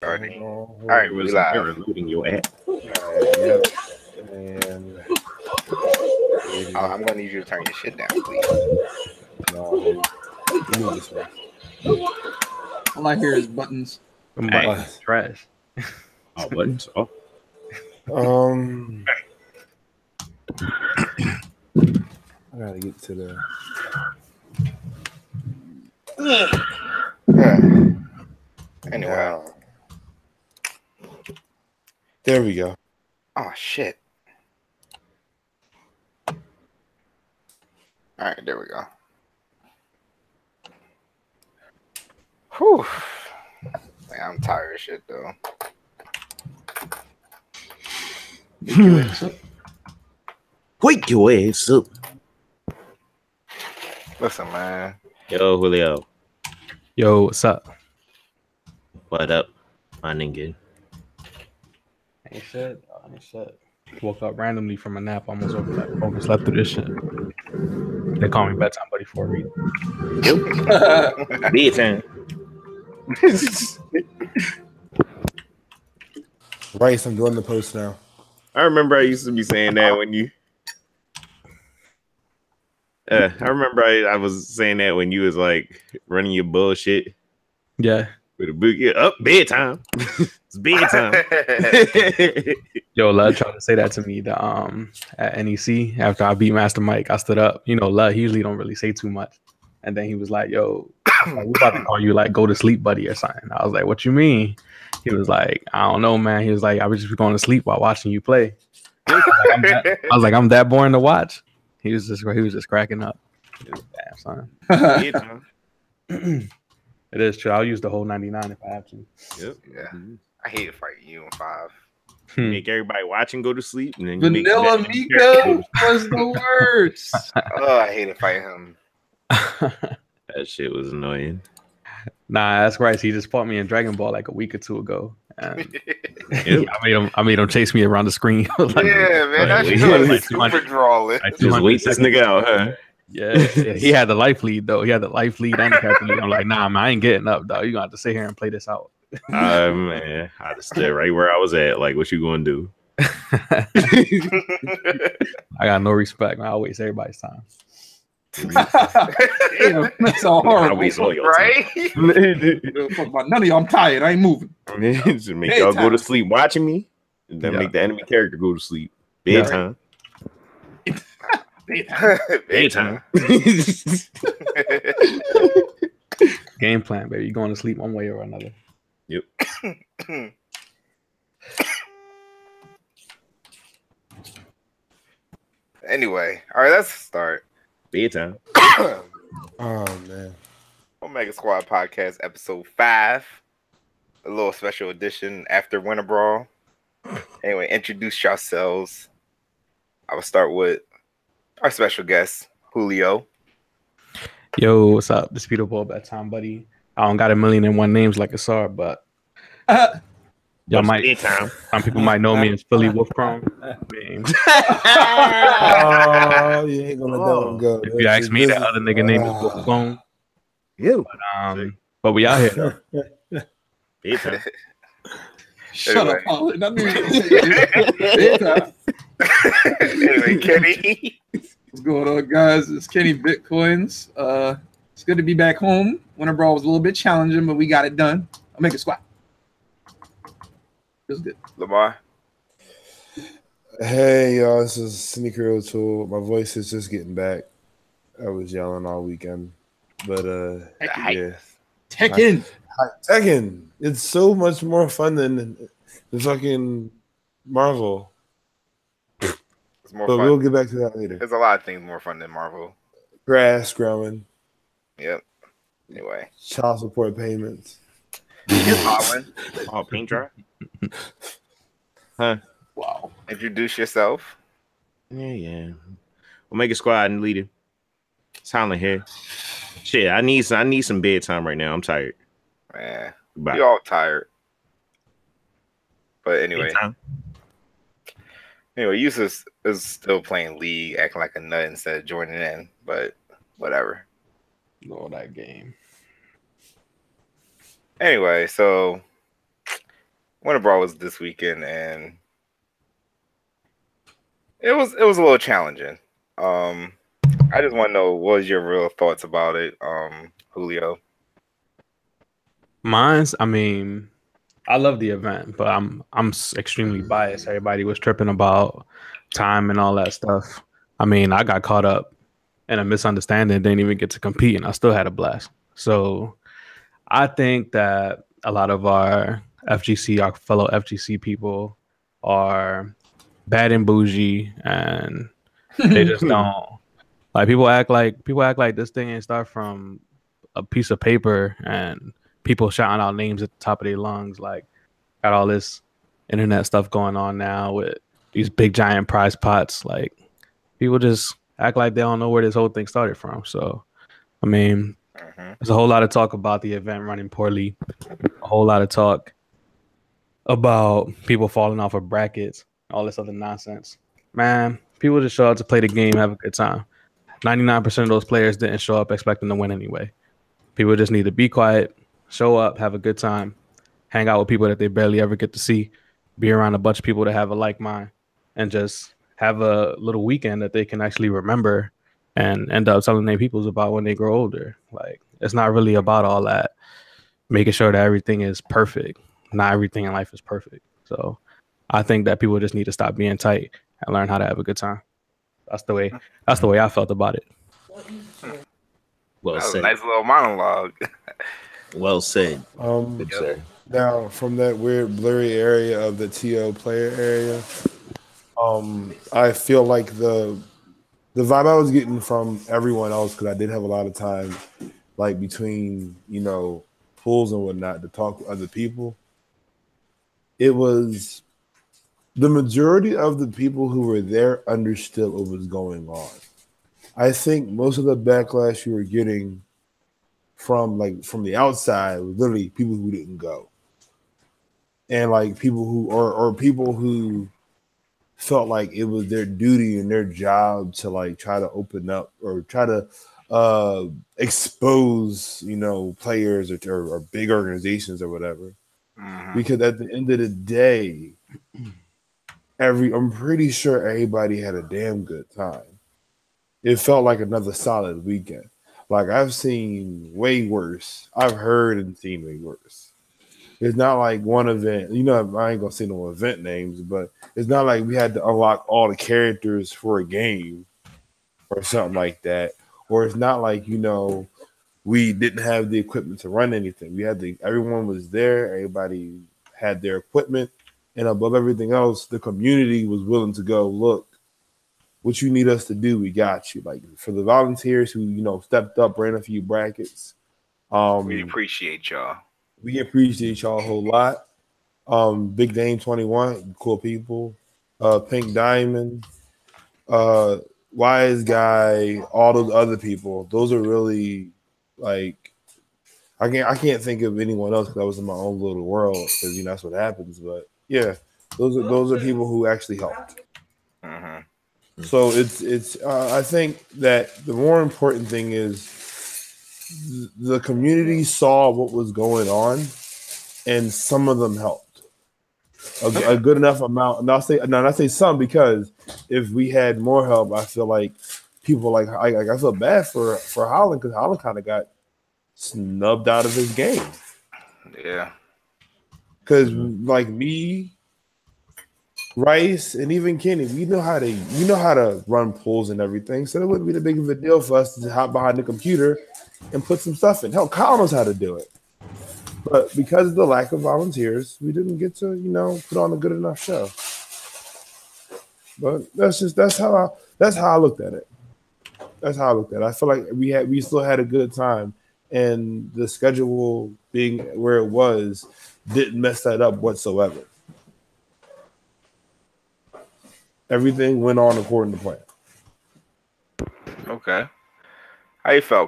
Starting. All right, It was we live. error loading your app. Yep. And I'm gonna need you to turn your shit down, please. no, hey, you need this one. All I hear is buttons. Them Hey. buttons is trash. Oh, buttons. Oh, I gotta get to the. Anyway. Now. There we go. Oh shit. All right, there we go. Whew. Man, I'm tired of shit though. wake your ass up. Listen, man. Yo, Julio. Yo, what's up? What up, my nigga? Ain't shit. Ain't shit. Woke up randomly from a nap. Almost overslept through this shit. They call me bedtime buddy for a reason. Bedtime. Rice, I'm doing the post now. I remember I used to be saying that when you. I remember I was saying that when you was like running your bullshit Yeah. with a book. Yeah, up bedtime. It's bedtime. Yo, Lud tried to say that to me at NEC after I beat Master Mike. I stood up. You know, Lud usually don't really say too much. And then he was like, yo, we about to call you like go to sleep buddy or something. I was like, what you mean? He was like, I don't know, man. He was like, I was just going to sleep while watching you play. I was like, I'm that boring to watch. He was just cracking up. Damn, son. Bedtime. It is true. I'll use the whole 99 if I have to. Yep. Yeah. I hate fighting you in 5. Make everybody watching go to sleep, and then Vanilla Mika was the worst. Oh, I hated fighting him. That shit was annoying. Nah, that's right. He just fought me in Dragon Ball like a week or two ago. And I made him chase me around the screen. Like, yeah, man, that shit was like super drawing. Just wait this nigga out, huh? Yeah, he had the life lead though. He had the life lead and the character lead. I'm like, nah, man, I ain't getting up, dog. You gonna have to sit here and play this out. Man, I just stood right where I was at. Like, what you gonna do? I got no respect, man. I waste everybody's time. Damn, that's all horrible. I waste all your right? Fuck about none of y'all. I'm tired. I ain't moving. Just make y'all go to sleep watching me, and then make the enemy character go to sleep. Bedtime. Bedtime. Game plan, baby. You going to sleep one way or another. Yep. Anyway, all right, let's start. Bedtime. Oh man. OmegaSquad podcast episode 5. A little special edition after Winter Brawl. Anyway, introduce yourselves. I will start with our special guest, Julio. Yo, what's up? The Speedo Ball bedtime buddy. I don't got 1,000,001 names like a SAR, but y'all might. Bedtime. Some people might know me as Philly Wolf Chrome. Oh, you ain't gonna let that one go. If you ask me, that other nigga name is Wolf Chrome. You. But we out here. Bedtime. Shut up, Holland. I knew Anyway, Kenny. What's going on, guys? It's Kenny Bitcoins. It's good to be back home. Winter Brawl was a little bit challenging, but we got it done. I'll make a squat. It was good. Lamar. Hey y'all, this is Sneaker O'Toole. My voice is just getting back. I was yelling all weekend. But yeah. Tekken. Tekken. It's so much more fun than the fucking Marvel. It's more But fun. we'll get back to that later. There's a lot of things more fun than Marvel. Grass growing. Yep. Anyway. Child support payments. Holland, Oh, paint dry. Huh? Wow. introduce yourself. Yeah. OmegaSquad and leader. Silent here. Shit, I need some bedtime right now. I'm tired. Man, Goodbye. we all tired. But anyway. Bedtime. Anyway, Yusuf is still playing League, acting like a nut instead of joining in, but whatever. Lord, that game. Anyway, so Winter Brawl was this weekend, and it was a little challenging. I just want to know what was your real thoughts about it, Julio. Mine's, I mean, I love the event, but I'm extremely biased. Everybody was tripping about time and all that stuff. I mean, I got caught up in a misunderstanding, didn't even get to compete, and I still had a blast. So I think that a lot of our fellow FGC people are bad and bougie, and they just don't like people act like this thing ain't start from a piece of paper and people shouting out names at the top of their lungs. Like, got all this internet stuff going on now with these big giant prize pots. Like, people just act like they don't know where this whole thing started from. So, I mean, there's a whole lot of talk about the event running poorly, a whole lot of talk about people falling off of brackets, all this other nonsense. Man, people just show up to play the game, have a good time. 99% of those players didn't show up expecting to win anyway. People just need to be quiet, show up, have a good time, hang out with people that they barely ever get to see, be around a bunch of people that have a like mind, and just have a little weekend that they can actually remember and end up telling their peoples about when they grow older. Like, it's not really about all that, making sure that everything is perfect. Not everything in life is perfect. So I think that people just need to stop being tight and learn how to have a good time. That's the way I felt about it. Well That was said. a nice little monologue. Well said. Good sir. Now, from that weird blurry area of the TO player area, I feel like the vibe I was getting from everyone else, because I did have a lot of time, like between pools and whatnot, to talk to other people. It was the majority of the people who were there understood what was going on. I think most of the backlash you were getting from the outside was literally people who didn't go, and like people who or people who felt like it was their duty and their job to like try to open up or try to expose players or big organizations or whatever. Because at the end of the day, I'm pretty sure everybody had a damn good time. It felt like another solid weekend. Like, I've seen way worse. I've heard and seen way worse. It's not like one event, I ain't gonna say no event names, but it's not like we had to unlock all the characters for a game or something like that. Or it's not like, we didn't have the equipment to run anything. Everyone was there, everybody had their equipment, and above everything else, the community was willing to go, look, what you need us to do, we got you. Like, for the volunteers who, stepped up, ran a few brackets. We appreciate y'all. We appreciate y'all a whole lot. Big Dame 21, cool people. Pink Diamond, Wise Guy, all those other people. Those are really, like, I can't think of anyone else because I was in my own little world, because that's what happens. But yeah, those are people who actually helped. So it's I think that the more important thing is the community saw what was going on, and some of them helped a good enough amount. And I say some, because if we had more help, I feel like people I feel bad for Holland, because Holland kind of got snubbed out of his game. Yeah, because like me, Rice, and even Kenny, we know how to run pools and everything, so it wouldn't be that big of a deal for us to hop behind the computer and put some stuff in. Hell, Kyle knows how to do it, but because of the lack of volunteers, we didn't get to put on a good enough show. But that's how I looked at it. That's how I looked at it. I feel like we still had a good time, and the schedule being where it was didn't mess that up whatsoever. Everything went on according to plan. Okay. How you feel,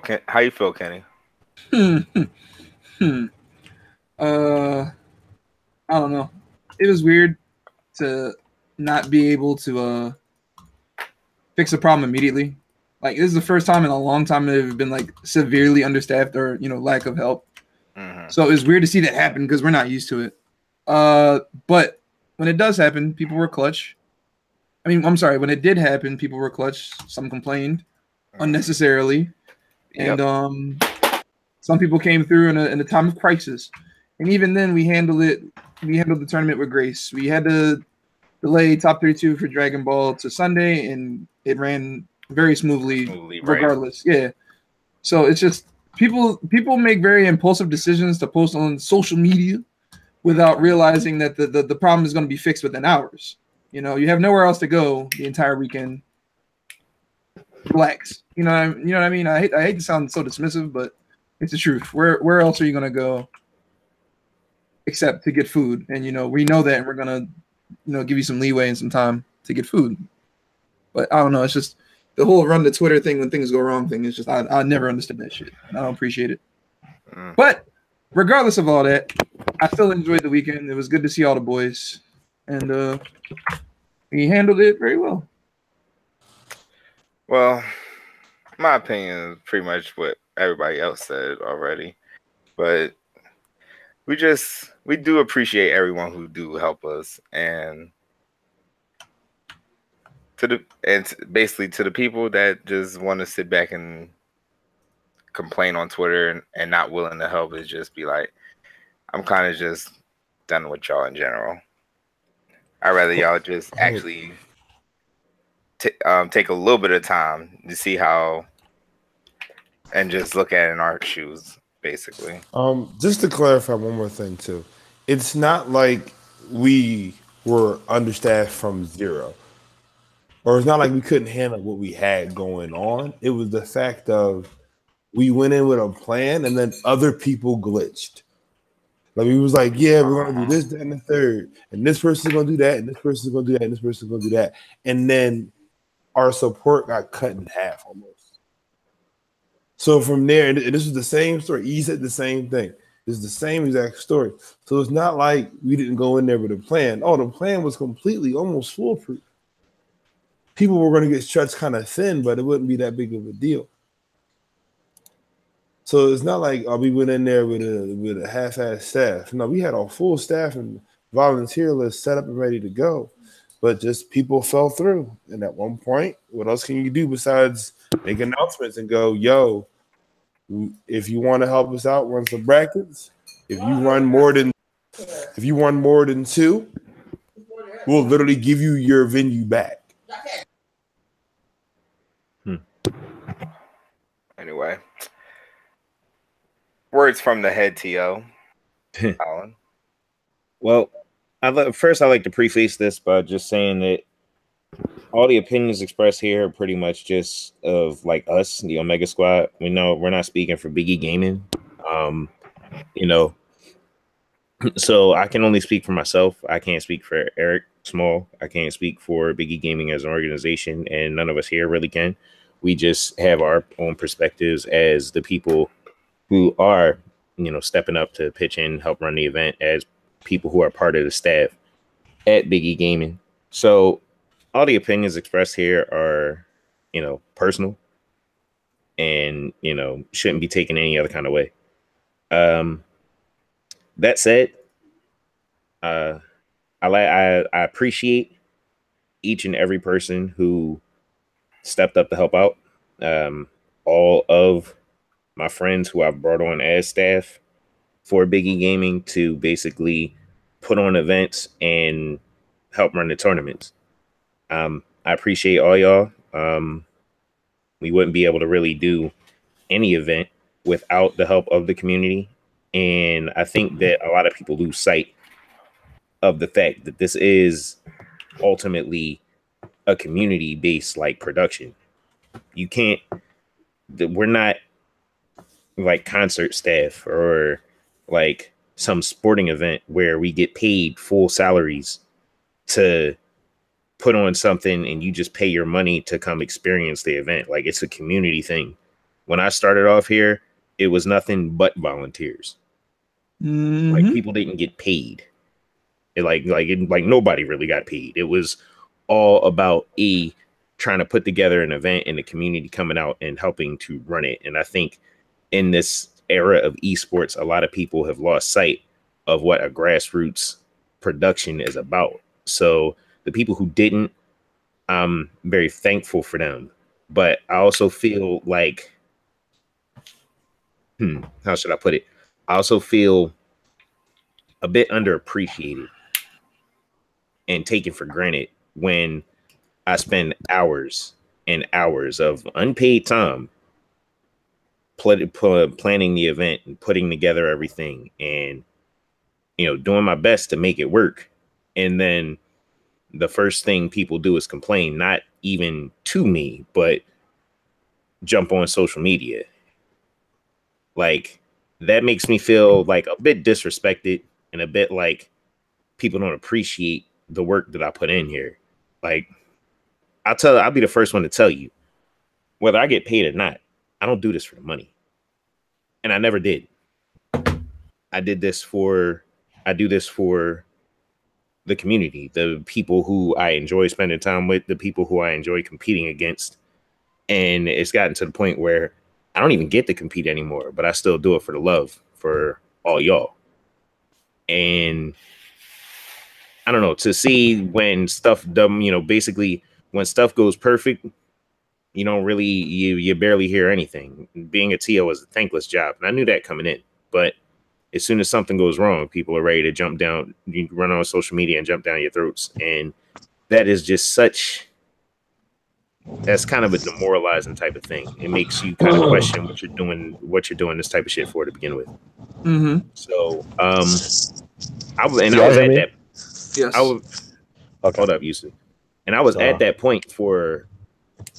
Kenny? I don't know. It was weird to not be able to fix a problem immediately. Like, this is the first time in a long time that have been like severely understaffed or lack of help. So it was weird to see that happen because we're not used to it. But when it does happen, people were clutch. I mean, I'm sorry, when it did happen, people were clutch. Some complained unnecessarily. Yep. And some people came through in a time of crisis. And even then we handled it. We handled the tournament with grace. We had to delay top 32 for Dragon Ball to Sunday, and it ran very smoothly regardless. Right. Yeah. So it's just people make very impulsive decisions to post on social media without realizing that the problem is going to be fixed within hours. You know, you have nowhere else to go the entire weekend. Relax. You know what I mean? I hate to sound so dismissive, but it's the truth. Where else are you going to go except to get food? And, you know, we know that, and we're going to, you know, give you some leeway and some time to get food. But I don't know. It's just the whole run the Twitter thing when things go wrong thing is just, I never understood that shit. I don't appreciate it. But regardless of all that, I still enjoyed the weekend. It was good to see all the boys. And we handled it very well. Well, my opinion is pretty much what everybody else said already. But we do appreciate everyone who do help us, and basically to the people that just want to sit back and complain on Twitter and not willing to help, is just be like, I'm kind of just done with y'all in general. I'd rather y'all just actually take a little bit of time to see how, and just look at it in our shoes, basically. Just to clarify one more thing too, it's not like we were understaffed from zero, or it's not like we couldn't handle what we had going on. It was the fact of we went in with a plan, and then other people glitched. Like we was like, yeah, we're gonna do this, that, and the third, and this person's gonna do that, and this person's gonna do that, and this person's gonna do that, and then our support got cut in half almost. So from there, and this is the same story. E said the same thing. It's the same exact story. So it's not like we didn't go in there with a plan. Oh, the plan was completely almost foolproof. People were going to get stretched kind of thin, but it wouldn't be that big of a deal. So it's not like we went in there with a half-assed staff. No, we had our full staff and volunteer list set up and ready to go. But just people fell through. And at one point, what else can you do besides make announcements and go, yo, if you want to help us out, run some brackets. If you run more than 2, we'll literally give you your venue back. Anyway, words from the head, T.O. Alan. Well, I'd like to preface this by just saying that all the opinions expressed here are pretty much just of like us, the Omega Squad. We know we're not speaking for Biggie Gaming. You know, so I can only speak for myself. I can't speak for Eric Small. I can't speak for Biggie Gaming as an organization, and none of us here really can. We just have our own perspectives as the people who are, you know, stepping up to pitch in, help run the event, as people who are part of the staff at Biggie Gaming. So all the opinions expressed here are, you know, personal and, you know, shouldn't be taken any other kind of way. That said, I appreciate each and every person who stepped up to help out. All of my friends who I've brought on as staff for Biggie Gaming to basically put on events and help run the tournaments. I appreciate all y'all. We wouldn't be able to really do any event without the help of the community. And I think that a lot of people lose sight of the fact that this is ultimately a community-based like production. You can't, we're not like concert staff or like some sporting event where we get paid full salaries to put on something and you just pay your money to come experience the event. Like, it's a community thing. When I started off here, it was nothing but volunteers. Like, people didn't get paid. Like nobody really got paid. It was all about trying to put together an event and the community coming out and helping to run it. And I think in this era of esports, a lot of people have lost sight of what a grassroots production is about. So the people who didn't, I'm very thankful for them. But I also feel like, how should I put it? I also feel a bit underappreciated and taken for granted when I spend hours and hours of unpaid time planning the event and putting together everything and, doing my best to make it work. And then the first thing people do is complain, not even to me, but jump on social media. Like, that makes me feel like a bit disrespected and a bit like people don't appreciate the work that I put in here. Like, I'll be the first one to tell you, whether I get paid or not, I don't do this for the money. And I never did. I do this for the community, the people who I enjoy spending time with, the people who I enjoy competing against. And it's gotten to the point where I don't even get to compete anymore, but I still do it for the love for all y'all. And I don't know, to see when stuff basically when stuff goes perfect, you don't really, you barely hear anything. Being a TO is a thankless job. And I knew that coming in, but as soon as something goes wrong, people are ready to jump down, you run on social media and jump down your throats. And that is just that's kind of a demoralizing type of thing. It makes you kind of question what you're doing this type of shit for to begin with. Mm-hmm. So, I was at that. Yes. Hold up, Yusuf. And I was at that point for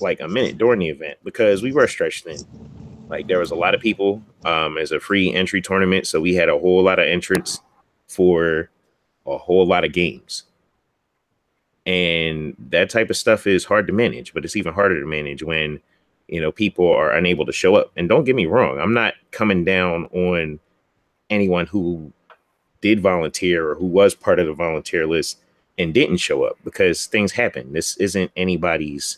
like a minute during the event because we were stretched thin. Like, there was a lot of people as a free entry tournament. So we had a whole lot of entrants for a whole lot of games. And that type of stuff is hard to manage, but it's even harder to manage when, people are unable to show up. And don't get me wrong, I'm not coming down on anyone who did volunteer or who was part of the volunteer list and didn't show up, because things happen. This isn't anybody's,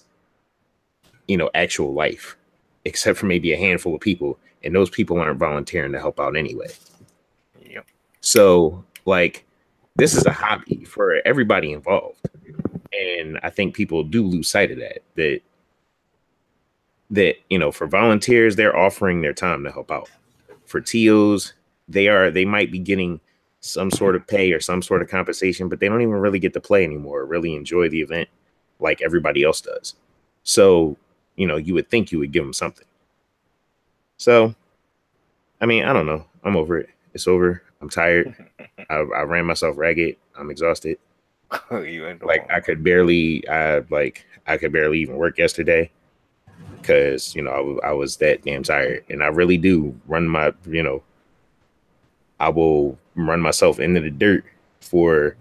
actual life, except for maybe a handful of people. And those people aren't volunteering to help out anyway. Yep. So, like, this is a hobby for everybody involved. And I think people do lose sight of that for volunteers, they're offering their time to help out. For TOs, they might be getting some sort of pay or some sort of compensation, but they don't even really get to play anymore or really enjoy the event like everybody else does. So, you would think you would give them something. So, I mean, I don't know. I'm over it. It's over. I'm tired. I ran myself ragged. I'm exhausted. Like, I could barely even work yesterday because, I was that damn tired. And I really do I will run myself into the dirt for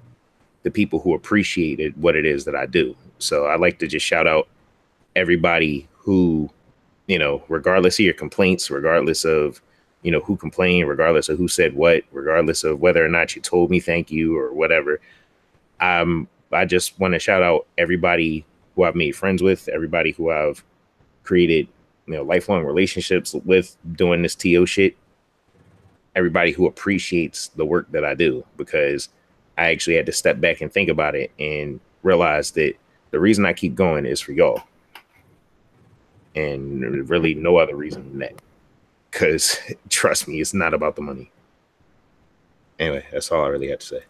the people who appreciated what it is that I do. So I like to just shout out everybody who, regardless of your complaints, regardless of, who complained, regardless of who said what, regardless of whether or not you told me thank you or whatever. I just want to shout out everybody who I've made friends with, everybody who I've created, lifelong relationships with doing this TO shit. Everybody who appreciates the work that I do, because I actually had to step back and think about it and realize that the reason I keep going is for y'all. And really no other reason than that. Because trust me, it's not about the money. Anyway, that's all I really had to say.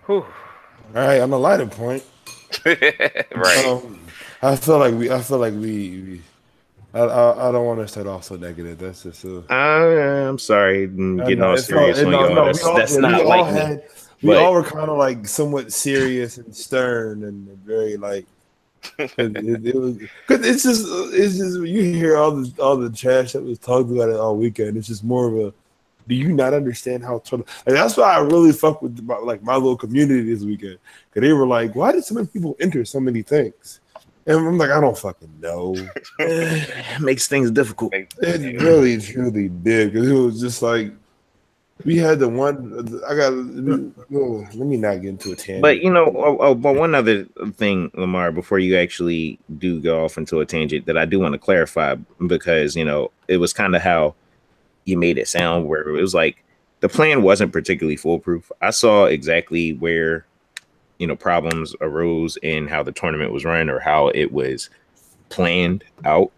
Whew. All right, on a lighter point. Right. I feel like we I don't want to start off so negative. That's just I'm sorry, getting all serious on y'all. That's not like me. We all were kind of like somewhat serious and stern and very like. It was because it's just you hear all the trash that was talked about it all weekend. It's just more of a, do you not understand how like, that's why I really fuck with my little community this weekend, because they were like, why did so many people enter so many things? And I'm like, I don't fucking know. It makes things difficult. It really truly did, because it was just like we had the one. Let me not get into a tangent. But but one other thing, Lamar, before you actually do go off into a tangent, that I do want to clarify, because it was kind of how you made it sound, where it was like the plan wasn't particularly foolproof. I saw exactly where, problems arose in how the tournament was run or how it was planned out,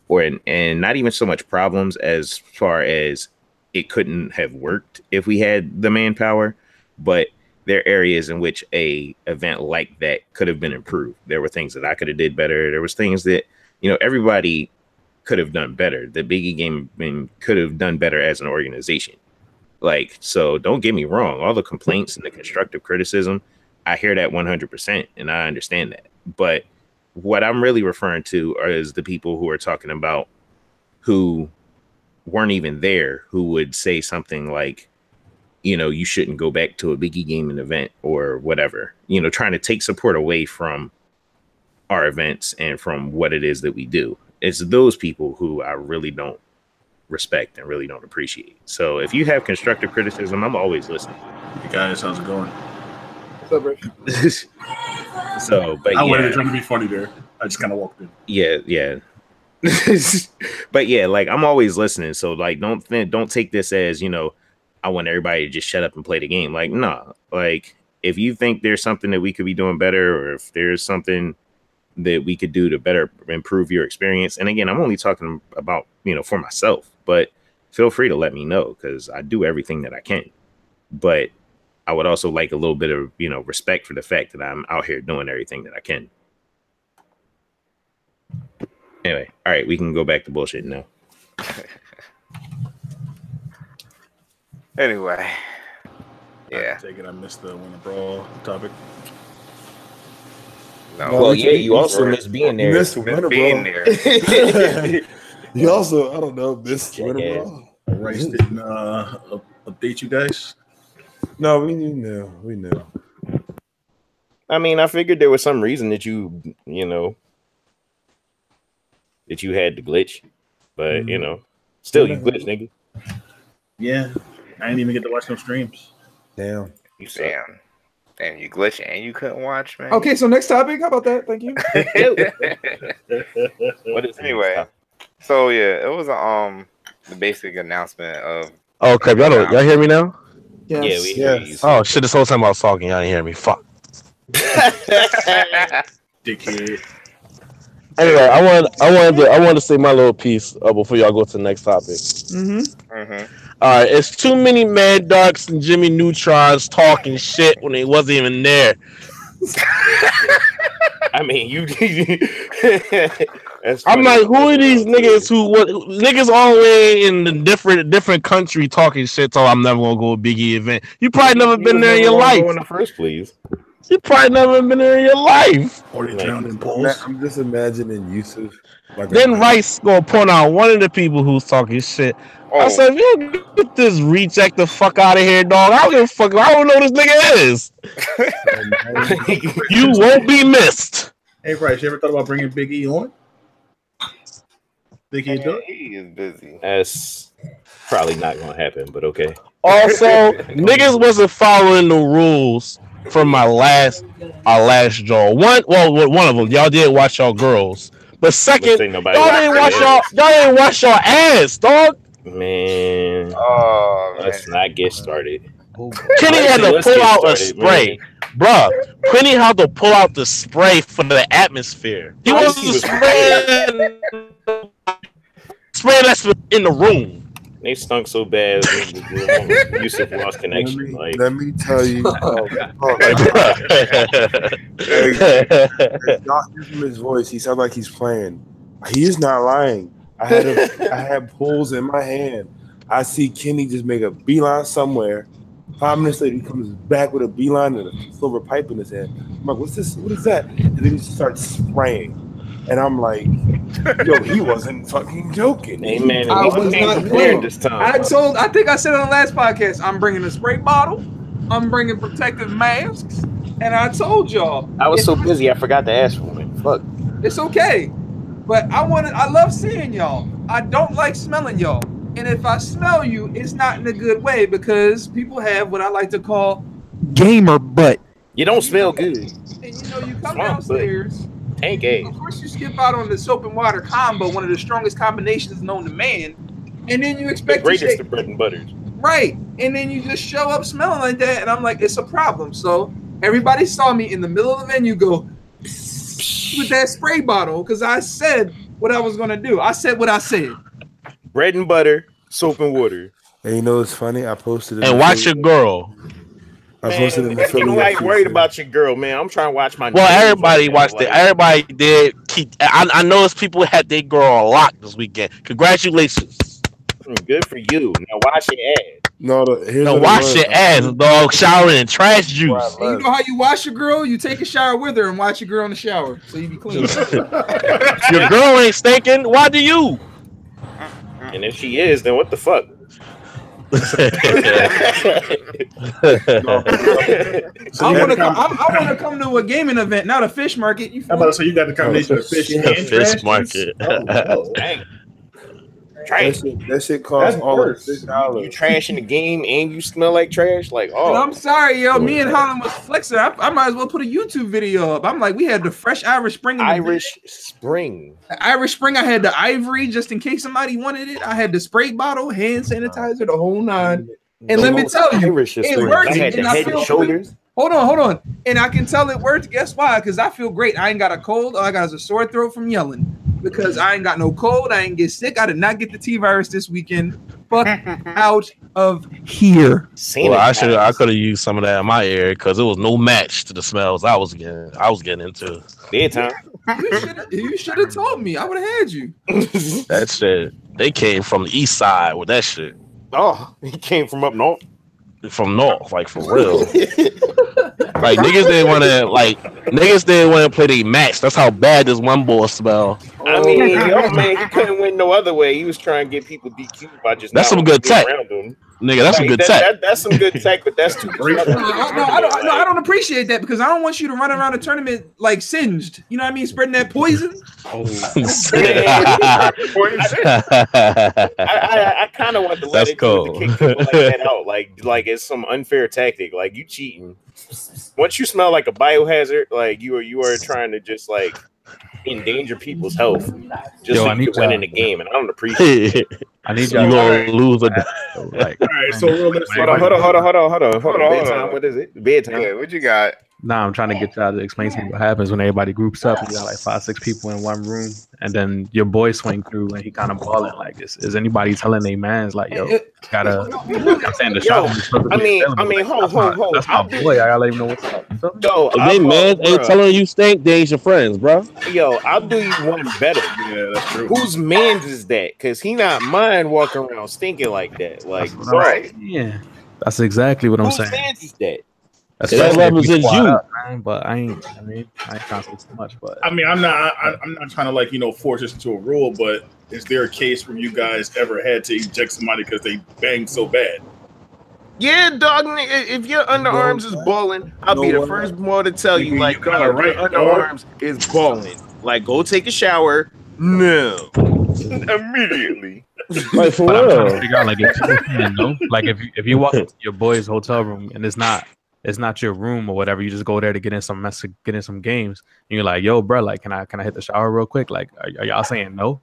and not even so much problems as far as it couldn't have worked if we had the manpower, but there are areas in which a event like that could have been improved. There were things that I could have did better. There was things that, everybody could have done better. The Biggie game could have done better as an organization. So don't get me wrong. All the complaints and the constructive criticism, I hear that 100% and I understand that. But what I'm really referring to is the people who are talking about who weren't even there, who would say something like, you shouldn't go back to a Biggie gaming event or whatever, trying to take support away from our events and from what it is that we do. It's those people who I really don't respect and really don't appreciate. So if you have constructive criticism, I'm always listening. Hey guys, how's it going? What's up, Rich? I wasn't trying to be funny there. I just kind of walked in. Yeah. But yeah, I'm always listening. So don't take this as, I want everybody to just shut up and play the game. Nah. If you think there's something that we could be doing better, or if there's something that we could do to better improve your experience. And again, I'm only talking about, for myself, but feel free to let me know, because I do everything that I can. But I would also like a little bit of, respect for the fact that I'm out here doing everything that I can. Anyway, all right, we can go back to bullshit now. Anyway, yeah. I take it I missed the Winter Brawl topic. No. Well, yeah, you also missed being there. You missed Winter being Brawl. there. You also, I don't know, missed Winter Brawl. Rice didn't update you guys. No, we knew. I mean, I figured there was some reason that you had to glitch, but still you glitched, nigga. Yeah, I didn't even get to watch no streams. Damn. Damn, you glitched and you couldn't watch, man. Okay, so next topic. How about that? Thank you. What is Anyway, so yeah, it was the basic announcement of. Oh, okay, y'all hear me now? Yes. Yeah, we hear you. Oh shit! This whole time I was talking, y'all didn't hear me. Fuck. Dickhead. Anyway, I wanted to say my little piece before y'all go to the next topic. All right, it's too many Mad Ducks and Jimmy Neutrons talking shit when they wasn't even there. I mean, I'm like, who are these niggas niggas all the way in the different country talking shit? So I'm never gonna go to a Biggie event. You probably never been there in your life. In the first place. You probably never been there in your life. Or they drowned in polls. I'm just imagining Yusuf. Then Rice gonna point out one of the people who's talking shit. Oh. I said, you get this reject the fuck out of here, dog. I don't give a fuck. I don't know who this nigga is. You won't be missed. Hey, Rice, you ever thought about bringing Big E on? Think he'd do it? He is busy. That's probably not gonna happen, but okay. Also, niggas wasn't following the rules from our last draw. One of them, y'all did watch y'all girls. But second, y'all didn't wash y'all ass, dog. Man, let's not get started. Kenny had to pull out a spray, bruh. Kenny had to pull out the spray for the atmosphere. He was spraying that's in the room. They stunk so bad. Yusuf lost connection. Let me tell you. Y'all hear from his voice. He sounds like he's playing. He is not lying. I had pulls in my hand. I see Kenny just make a beeline somewhere. 5 minutes later, he comes back with a beeline and a silver pipe in his hand. I'm like, what's this? What is that? And then he starts spraying. And I'm like, yo, he wasn't fucking joking. Hey, man, I was not prepared this time. I think I said on the last podcast, I'm bringing a spray bottle. I'm bringing protective masks. And I told y'all. I was so busy, I forgot to ask for it. Fuck. It's okay. But I love seeing y'all. I don't like smelling y'all. And if I smell you, it's not in a good way because people have what I like to call gamer butt. You don't smell good. And you come downstairs. Tank A. Of course, you skip out on the soap and water combo, one of the strongest combinations known to man. And then you expect the greatest of bread and butters. Right. And then you just show up smelling like that, and I'm like, it's a problem. So everybody saw me in the middle of the venue go with that spray bottle because I said what I was gonna do. I said what I said. Bread and butter, soap and water. And you know what's funny? I posted it. And watch your girl. I posted it in the You Philly. ain't worried about your girl, man. I'm trying to watch my. Well, everybody watched it. Everybody did. I noticed people had their girl locked this weekend. Congratulations. Good for you. Now wash your ass. No, wash your ass, dog. Showering in trash juice. And you know how you wash your girl? You take a shower with her and watch your girl in the shower, so you be clean. Your girl ain't stinking. Why do you? And if she is, then what the fuck? I want to come to a gaming event, not a fish market. I'm about to say you got the combination of fish and fish market. Dang. That shit costs all of $6. You trash in the game and you smell like trash. Like, oh, and I'm sorry, yo. Me and Holland was flexing. I might as well put a YouTube video up. I'm like, we had the fresh Irish Spring. Irish Spring. Irish Spring. I had the Ivory just in case somebody wanted it. I had the spray bottle, hand sanitizer, the whole nine. And let me tell you, it worked. I had the head and shoulders. Hold on. And I can tell it worked. Guess why? Because I feel great. I ain't got a cold. All I got is a sore throat from yelling. Because I ain't got no cold. I ain't get sick. I did not get the T-virus this weekend. Fuck out of here. Well, I could have used some of that in my area because it was no match to the smells I was getting into. Bedtime. You should have told me. I would have had you. That shit. They came from the east side with that shit. Oh, he came from up north. From north, like for real. Like niggas didn't want to play the match. That's how bad this one boy smell. I mean, yo, man, he couldn't win no other way. He was trying to get people DQ'd by just. That's some good tech, nigga. That's some good tech. That's some good tech, but that's too. I don't appreciate that because I don't want you to run around a tournament like singed. You know what I mean? Spreading that poison. I kind of want to let it to kick people like that out, like it's some unfair tactic. Like you cheating. Once you smell like a biohazard, like you are trying to just like endanger people's health just so you can win in the game, and I don't appreciate it. I need y'all to lose a like. All right, so hold on. Bedtime. What is it? Bedtime. Yeah, what you got? Nah, I'm trying to get y'all to explain to me what happens when everybody groups up and you got like 5-6 people in one room, and then your boy swing through and he kind of balling like this. Is anybody telling they mans like, yo, gotta? I'm saying the shot. I mean, hold. That's my boy. I gotta let him know what's up. Yo, if they mans ain't telling you stink, they ain't your friends, bro. Yo, I'll do you one better. Yeah, that's true. Whose mans is that? Because he not mine walking around stinking like that. Like, right? Yeah, that's exactly what I'm saying. Whose mans is that? That represents you, up, man, but I ain't trying to say too much. But I mean, I'm not trying to force this into a rule. But is there a case where you guys ever had to eject somebody because they banged so bad? Yeah, dog. If your underarms is balling, I'll be the first one to tell you, like, your underarms is balling. Like, go take a shower. No, immediately. Like for I'm trying to real. figure out, like, if you walk into your boy's hotel room and it's not your room or whatever, you just go there to get in some games. And you're like, yo, bro, like, can I hit the shower real quick? Like, are y'all saying no?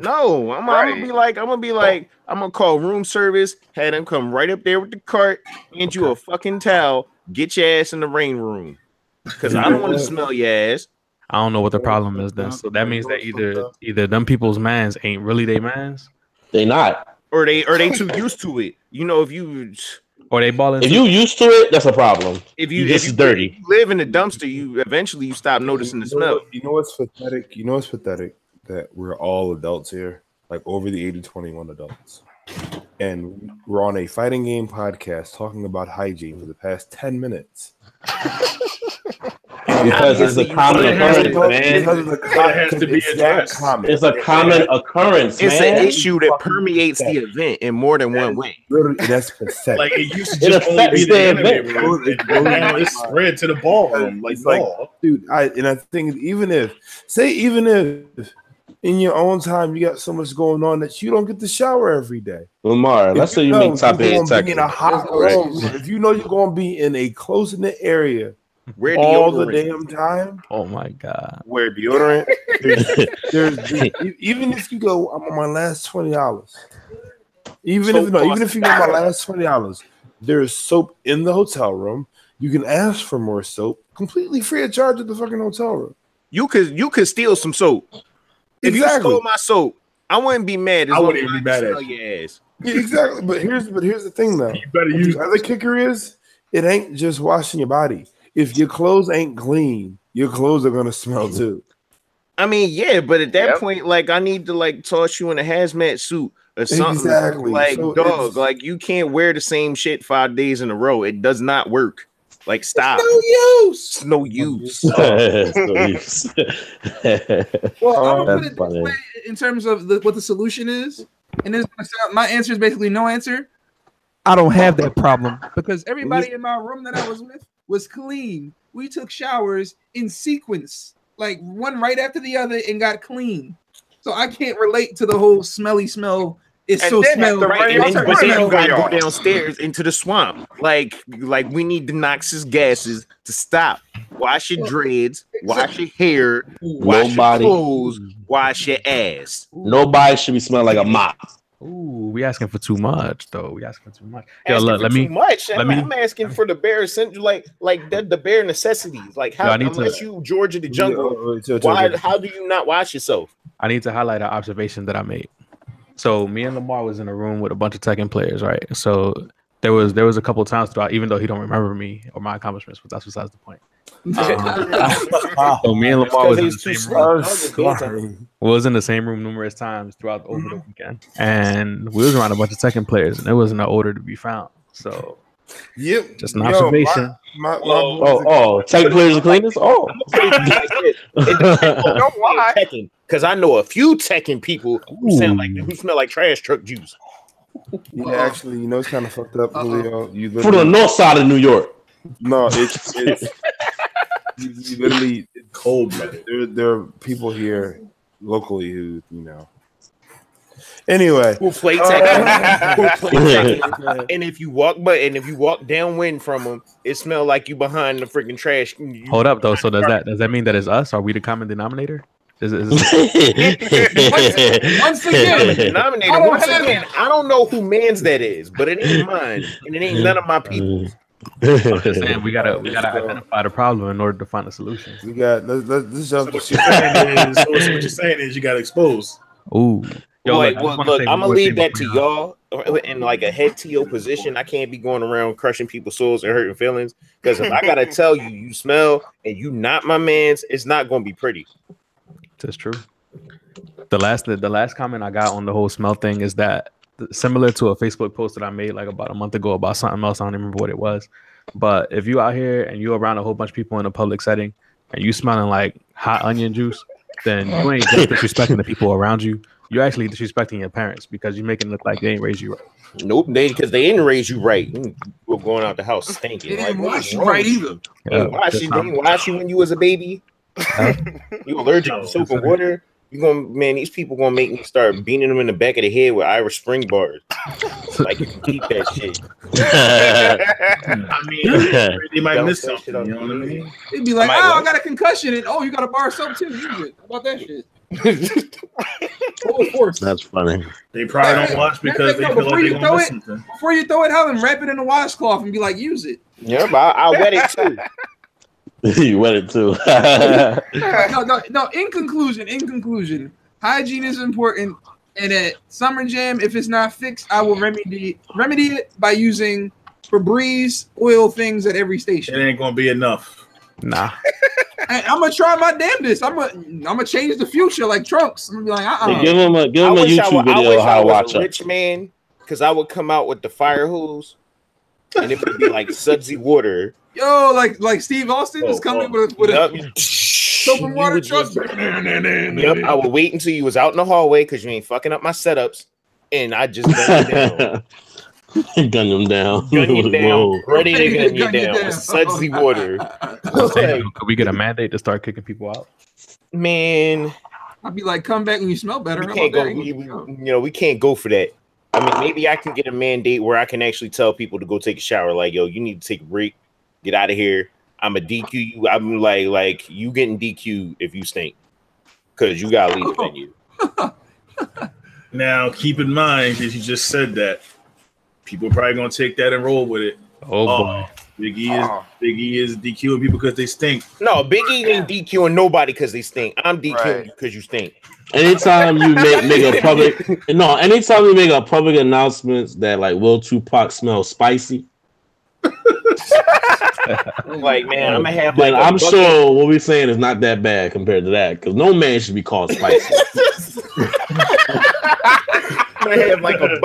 No, I'm gonna be like, I'm gonna call room service, have them come right up there with the cart, hand you a fucking towel, get your ass in the rain room, because I don't want to smell your ass. I don't know what the problem is then. So that means that either them people's mans ain't really they mans, They not, or they too used to it. You know, or they balling. if you used to it, that's a problem. If you dirty. You live in the dumpster, you eventually stop noticing the smell. You know what's pathetic? That we're all adults here, like over the age of 21 adults. And we're on a fighting game podcast talking about hygiene for the past 10 minutes. Because it's a common occurrence, man. It's a common occurrence, It's man. an issue that permeates the event in more than one way. Literally, that's pathetic. Like it used to just only be the enemy room. Now it's spread to the ballroom. Like, dude, I think even if in your own time you got so much going on that you don't get to shower every day. Lamar, let's say you make top 8 tech. In a hot room, if you know you're going to be in a close-knit area Wear all the deodorant. damn time. Oh my god. Wear deodorant. Even if you go, I'm on my last $20. Even if you get my last $20, there is soap in the hotel room. You can ask for more soap, completely free of charge at the fucking hotel room. You could steal some soap. If you stole my soap, I wouldn't be mad. I wouldn't even be mad at you. Your ass. Yeah, exactly. But here's the thing, though. You better use the other kicker is it ain't just washing your body. If your clothes ain't clean, your clothes are gonna smell too. I mean, yeah, but at that point, like, I need to like toss you in a hazmat suit or something. Exactly. Like, So dog, like you can't wear the same shit 5 days in a row. It does not work. Like, stop. It's no use. It's no use. Well, I'm gonna put it this way in terms of what the solution is, and this my answer is basically no answer. I don't have that problem because everybody in my room that I was with was clean. We took showers in sequence, like one right after the other, and got clean. So I can't relate to the whole smelly smell. It's so smelly. Right, but then you gotta go downstairs into the swamp. Like we need the noxious gases to stop. Wash your dreads, wash your hair, wash your clothes, wash your ass. Nobody should be smelling like a mop. Ooh, we asking for too much, though. We asking for too much. Yo, look, I'm asking for the bare essential, like the bare necessities. Like how unless you Georgia the jungle, how do you not wash yourself? I need to highlight an observation that I made. So me and Lamar was in a room with a bunch of Tekken players, right? So there was a couple of times throughout, even though he don't remember me or my accomplishments, but that's besides the point. So me and Lamar was in the same room. We was in the same room numerous times throughout over the weekend, and we was around a bunch of Tekken players, and there wasn't an odor to be found. So, just an observation. Tekken players are cleaners. Oh, why? Because I know a few Tekken people who smell like trash truck juice. Yeah, actually, it's kind of fucked up, Julio. For the north side of New York. No, it's you literally cold. There are people here locally who Anyway, who play Tekken. And if you walk downwind from them, it smells like you behind the freaking trash. Hold up, though. So does that mean that it's us? Are we the common denominator? Once again, I don't know who man's that is, but it ain't mine, and it ain't none of my people. I'm just saying we gotta identify the problem in order to find a solution. We got let's jump. So what you're saying is you got to expose. Ooh. Yo, look, I'm gonna leave that to y'all in like a head TO position. I can't be going around crushing people's souls and hurting feelings, because if I gotta tell you, you smell and you not my man's, it's not gonna be pretty. That's true. The last comment I got on the whole smell thing is that similar to a Facebook post that I made like about a month ago about something else. I don't even remember what it was. But if you out here and you around a whole bunch of people in a public setting and you smelling like hot onion juice, then you ain't just disrespecting the people around you. You're actually disrespecting your parents because you're making it look like they ain't raised you right. Nope, because they didn't raise you right. We're going out the house stinking. They didn't wash you right either. They didn't wash you when you was a baby. You allergic to soap and water. These people gonna make me start beating them in the back of the head with Irish Spring bars. Like, you can keep that shit. I mean, they might miss something. You know what I mean? They'd be like, I got a concussion, and you got a bar of soap too. Use it. How about that shit? That's funny. They probably don't wash because they feel like they're gonna miss something. Before you throw it out, and wrap it in a washcloth and be like, use it. Yeah, but I'll wet it too. You wet it too. No. In conclusion, hygiene is important. And at Summer Jam, if it's not fixed, I will remedy it by using Febreze oil things at every station. It ain't gonna be enough. Nah. I'm gonna try my damnedest. I'm gonna change the future like Trunks. I'm gonna be like, Hey, give him a YouTube video of how to watch it. Rich man, because I would come out with the fire hose, and it would be like sudsy water. Yo, like Steve Austin just coming with a soap and water truck. Yep, I would wait until you was out in the hallway because you ain't fucking up my setups, and I just gun you down. Gun them down. Gun you down. Ready to gun you down with sudsy water. Could we get a mandate to start kicking people out? Man, I'd be like, come back when you smell better. We can't go. We can't go for that. I mean, maybe I can get a mandate where I can actually tell people to go take a shower. Like, yo, you need to take a break. Get out of here. I'm a DQ you. I'm like you getting DQ if you stink, because you gotta leave the venue. Now, keep in mind that you just said that people are probably gonna take that and roll with it. Oh boy. Big E is DQing people because they stink. No, Big E ain't DQing nobody because they stink. I'm DQing you because you stink. Anytime you make a anytime you make a public announcement that like Will Tupac smells spicy. Like, man, I'm gonna have like I'm sure what we're saying is not that bad compared to that, because no man should be called spicy. I'm gonna have like a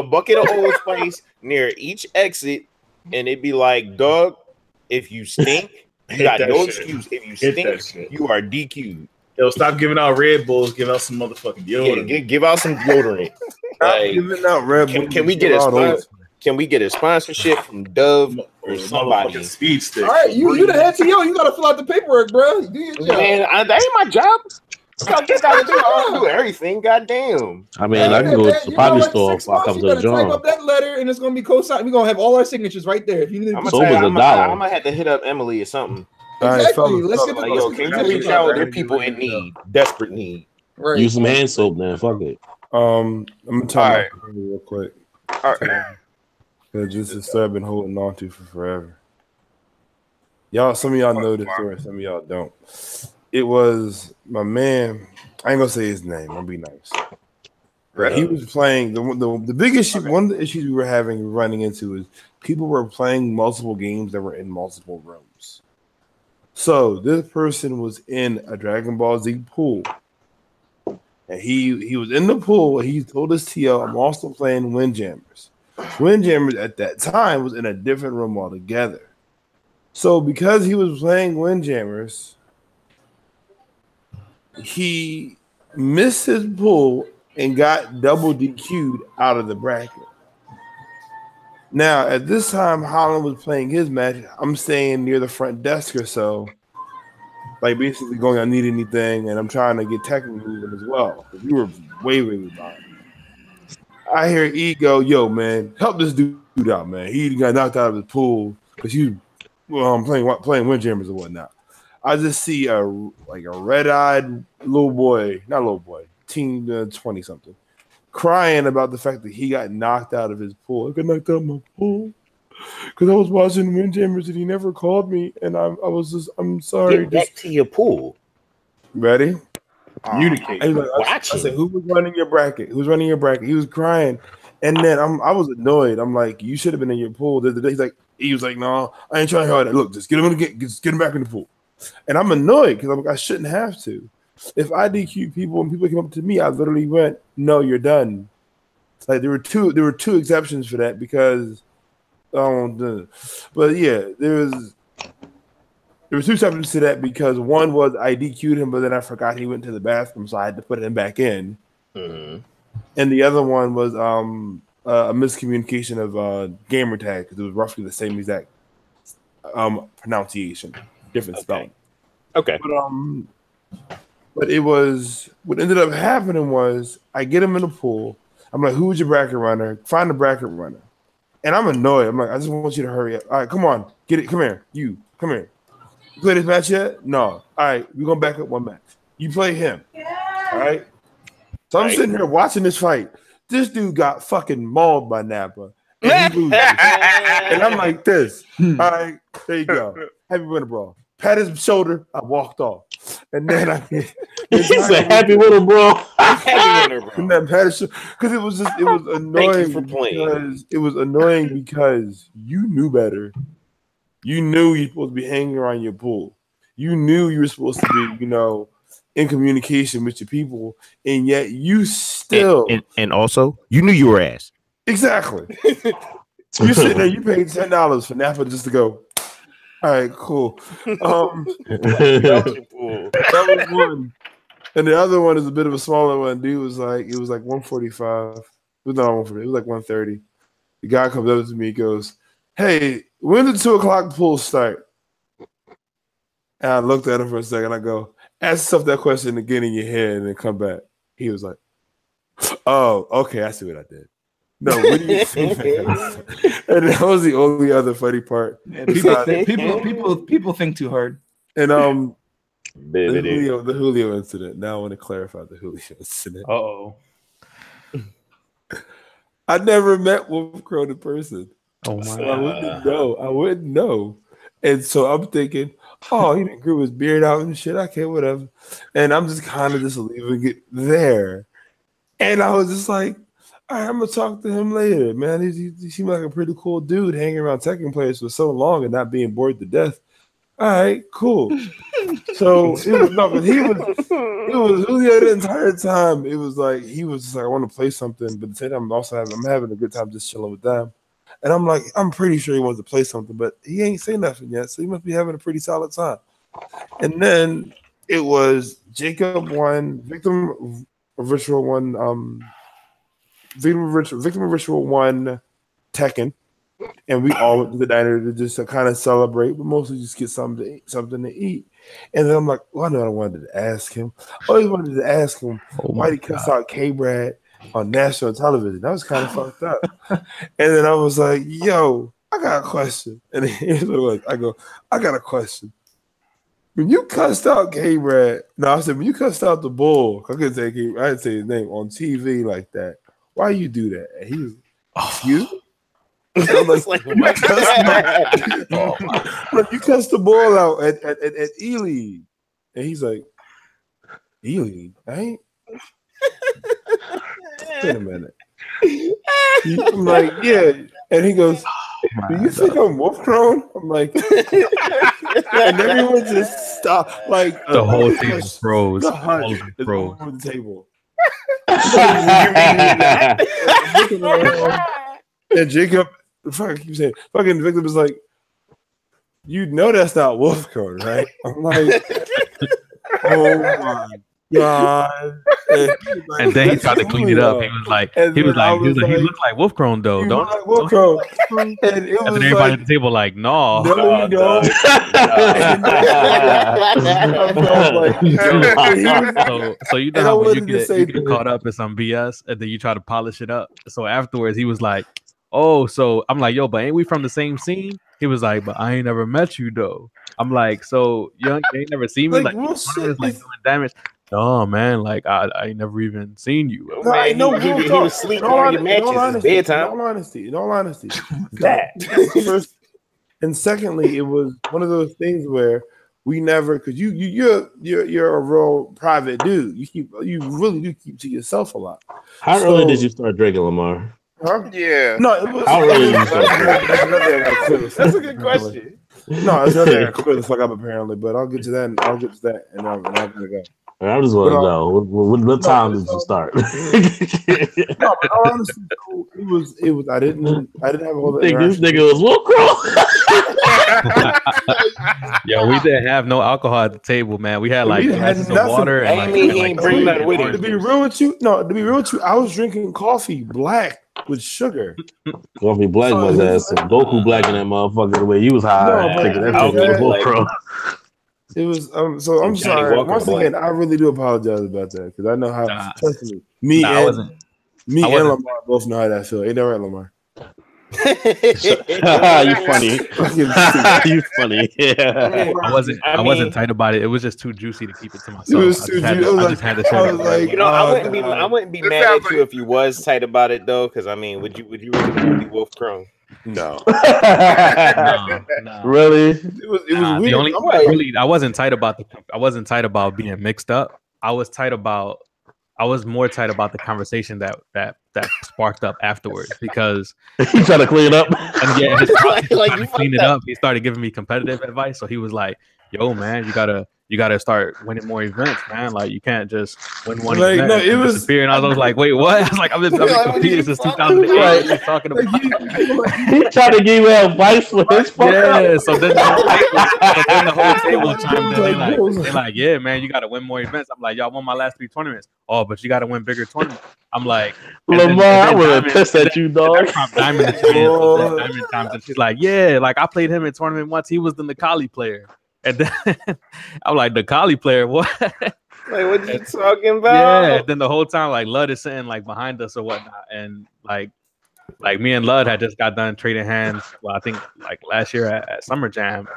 bucket of Old Spice near each exit, and it'd be like, Doug, if you stink, you got no excuse. If you stink, you are DQ'd. Yo, stop giving out Red Bulls. Give out some motherfucking deodorant. Yeah, give out some deodorant. Like, giving out Red Bulls. Can we get a Can we get a sponsorship from Dove or somebody? Speed stick. All right, you the head TO. You gotta fill out the paperwork, bro. Do your job. Man, that ain't my job. I don't do everything. Goddamn. I mean, I can go to the potty store if I come to the job. Type up that letter, and it's gonna be co-signed. We're gonna have all our signatures right there. If you need, I'm gonna have to hit up Emily or something. Exactly. Let's get the can you reach out to people in need, desperate need? Right. Use some hand soap, man. Fuck it. I'm gonna tell you real quick. All right. This is stuff I've been holding on to for forever. Y'all, some of y'all know this story, some of y'all don't. It was my man. I ain't gonna say his name. I'll be nice. Right. He was playing the big issue. One of the issues we were running into is people were playing multiple games that were in multiple rooms. So this person was in a Dragon Ball Z pool, and he was in the pool. And he told his TO, "I'm also playing Windjammers." Windjammers at that time was in a different room altogether. So because he was playing Windjammers, he missed his pull and got double DQ'd out of the bracket. Now, at this time, Holland was playing his match. I'm staying near the front desk or so, like basically going, I need anything, and I'm trying to get technical moving as well. We were way behind. I hear E go, yo, man, help this dude out, man. He got knocked out of his pool because he was playing Windjammers and whatnot. I just see a red-eyed teen 20-something, crying about the fact that he got knocked out of his pool. I got knocked out of my pool because I was watching Windjammers and he never called me, and I'm sorry. Get back to your pool. Ready? Communicate. I said, who was running your bracket? Who's running your bracket? He was crying. And then I was annoyed. I'm like, you should have been in your pool. He was like, no, I ain't trying hard. Look, just get him back in the pool. And I'm annoyed because I'm like, I shouldn't have to. If I DQ people and people came up to me, I literally went, no, you're done. It's like there were two exceptions for that because but yeah, there were two exceptions to that because one was I DQ'd him, but then I forgot he went to the bathroom, so I had to put him back in. Mm-hmm. And the other one was a miscommunication of gamer tag because it was roughly the same exact pronunciation, different spelling. Okay. But it was what ended up happening was I get him in the pool. I'm like, who's your bracket runner? Find the bracket runner. And I'm annoyed. I'm like, I just want you to hurry up. All right, come on, get it. Come here, you. Come here. You play this match yet? No. All right, we're gonna back up one match. You play him. All right. So I'm sitting here watching this fight. This dude got fucking mauled by Nappa. And he loses. And I'm like this. All right, there you go. Happy winner, Brawl. Pat his shoulder. I walked off. And then He's a happy winner, bro. Happy winner, bro. Because it was annoying. For playing. It was annoying because you knew better. You knew you were supposed to be hanging around your pool. You knew you were supposed to be, in communication with your people, and yet you still and also you knew you were ass. Exactly. You sitting there, you paid $10 for Nappa just to go. All right, cool. That was one, and the other one is a bit of a smaller one. Dude was like, it was like 145. It was not 140. It was like 130. The guy comes up to me, goes, "Hey, when did 2:00 pool start?" And I looked at him for a second. I go, ask yourself that question again in your head and then come back. He was like, oh, okay, I see what I did. No, what do you think? And that was the only other funny part. Yeah, people think too hard. And the Julio incident. Now I want to clarify the Julio incident. Uh-oh. I never met Wolf Crow in person. Oh my So I wouldn't know. I wouldn't know. And so I'm thinking, oh, he didn't grew his beard out and shit. Okay, whatever. And I'm just kind of just leaving it there. And I was just like, all right, I'm gonna talk to him later, man. He seemed like a pretty cool dude hanging around Tekken players for so long and not being bored to death. All right, cool. So it was no, but he was the entire time. It was like he was just like, I want to play something, but at the same time, I'm having a good time just chilling with them. And I'm like, I'm pretty sure he wants to play something, but he ain't say nothing yet, so he must be having a pretty solid time. And then it was Jacob won, Victim of Ritual won, Victim of Ritual won Tekken. And we all went to the diner to just kind of celebrate, but mostly just get something to eat. And then I'm like, well, I know I wanted to ask him. I always wanted to ask him why he cussed out K-Brad on national television. That was kind of fucked up. And then I was like, yo, I got a question. And here's what it was. I go, I got a question. When you cussed out K-Brad, I said, when you cussed out the Bull, I couldn't say I didn't say his name on TV like that. Why you do that? And he was, excuse me? I was like, you cussed the Ball out at Ely. And he's like, Ely, I ain't. Wait a minute. I'm like, yeah. And he goes, do you think I'm Wolf Crone? I'm like, and everyone just stopped. Like, the whole table froze. The hunt is over the table. And Jacob, keep saying, fucking Victim is like, you know that's not Wolf Crone, right? I'm like, oh my God. And then he tried to clean it up. He was like, he looked like Wolf Crone though. Don't like Wolf Crone. And then everybody at the table like, no, you don't. So you know how when you get caught up in some BS and then you try to polish it up. So afterwards he was like, oh, so I'm like, yo, but ain't we from the same scene? He was like, but I ain't never met you though. I'm like, so you ain't never seen me? Like doing damage. Oh man, like I ain't never even seen you. Oh, man, he was sleeping during your matches. Bedtime. In all honesty, that. And secondly, it was one of those things where we never, because you're a real private dude. You really do keep to yourself a lot. How early did you start drinking, Lamar? Huh? Yeah. No, it was. How early did you start drinking? That's a good question. No, it's nothing that clear the fuck up apparently, but I'll get to that. And I'm gonna go. I just want to know what time did you start? No, but honestly, cool. It was. I didn't have all the. This nigga was Wolf Crow. Yo, we didn't have no alcohol at the table, man. We had like glasses of water. And he ain't bring that with him. To be real with you, I was drinking coffee black with sugar. Coffee black was ass. Goku black in that motherfucker the way he was high. That Wolf Crow. It was so I'm sorry. Once again, I really do apologize about that because I know how me and Lamar both know how that feels. Ain't that right, Lamar? You funny. You funny. Yeah. I wasn't tight about it. It was just too juicy to keep it to myself. It was too juicy. I just had to share it. Like, I wouldn't be mad at you if you was tight about it though, because I mean, would you really be Wolf Crone? No. No. Really? It was weird. I wasn't tight about being mixed up. I was more tight about the conversation that sparked up afterwards because he tried to clean it up. And yeah, you clean it up. He started giving me competitive advice. So he was like, "Yo, man, you gotta start winning more events, man. Like you can't just win one event and disappear." And I was like, "Wait, what?" I was like, "I've been competing since 2008." What are you talking about? He tried to give you advice for his yeah. So then the whole table chimed in. They're like, "Yeah, man, you gotta win more events." I'm like, "Y'all won my last 3 tournaments." Oh, but you gotta win bigger tournaments. I'm like, Lamar, I would have pissed at you, dog. Diamond times, and she's like, "Yeah, like I played him in tournament once. He was the NaClRice player." And then I'm like, the NaClRice player, what? Like, what you talking about? Yeah. And then the whole time, like, Lud is sitting like behind us or whatnot, and like me and Lud had just got done trading hands. Well, I think like last year at Summer Jam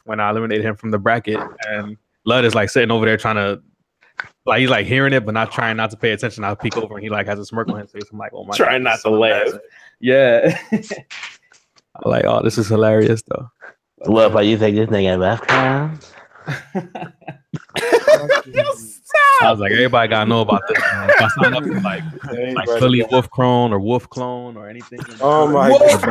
when I eliminated him from the bracket, and Lud is like sitting over there trying to Like he's like hearing it, but not trying not to pay attention. I'll peek over and he like has a smirk on his face. I'm like, oh my god. Trying not to laugh. Yeah. I'm like, oh, this is hilarious though. What about you think this nigga left clown? I was like, everybody gotta know about this. Man. If I sign up for like Philly Wolf Clone or Wolf Clone or anything. Oh my god.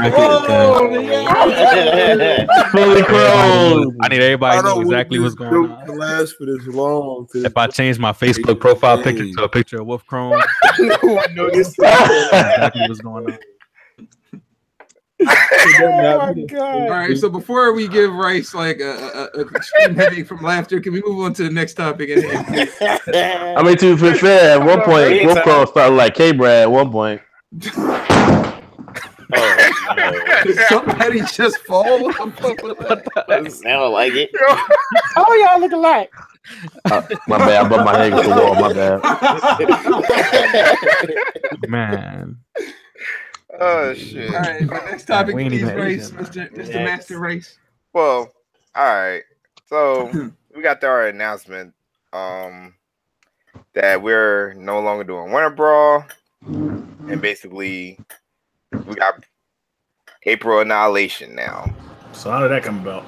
Philly Clone. I need everybody to know exactly what's going on. To last for this long. If I change my Facebook profile picture to a picture of Wolf Clone, No one noticed. exactly what's going on. Oh my god! All right, so before we give Rice like a extreme headache from laughter, can we move on to the next topic? I mean, to be fair, at one point, Wolf Clone started like K-Brad at one point. Did somebody just fall? It sound like it. Oh, y'all look alike. My bad, I bumped my head against the wall. My bad. Man. Oh shit! All right, but next topic, We ain't please, even Rice, Asian, Mr. Master Rice. Well, all right. So we got our announcement that we're no longer doing Winter Brawl, and basically we got April Annihilation now. So how did that come about?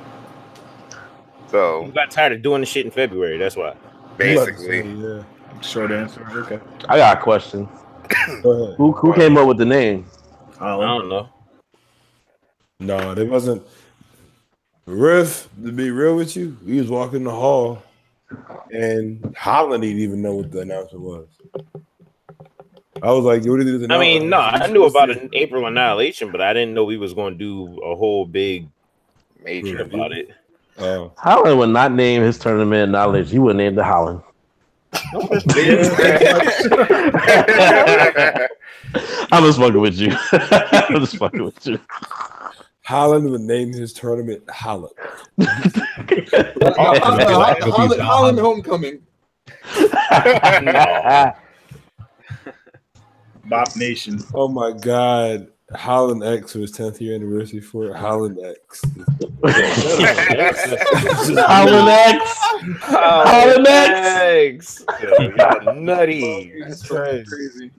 So You got tired of doing the shit in February. That's why. basically, Yeah. Short answer. Okay. I got a question. Go ahead. Who came up with the name? I don't know. No, there wasn't. Riff, to be real with you, we was walking the hall, and Holland didn't even know what the announcement was. I was like, "What did I mean, no, I knew about an April Annihilation, but I didn't know we was going to do a whole big major about it. Oh, Holland would not name his tournament knowledge. He would name the Holland. I'm just fucking with you. I'm just fucking with you. Holland would name his tournament Holland. Holland Homecoming. No. Bop Nation. Oh my God, Holland X for his 10th year anniversary for Holland X. Holland X. Holland X. Y'all nutty. That's crazy.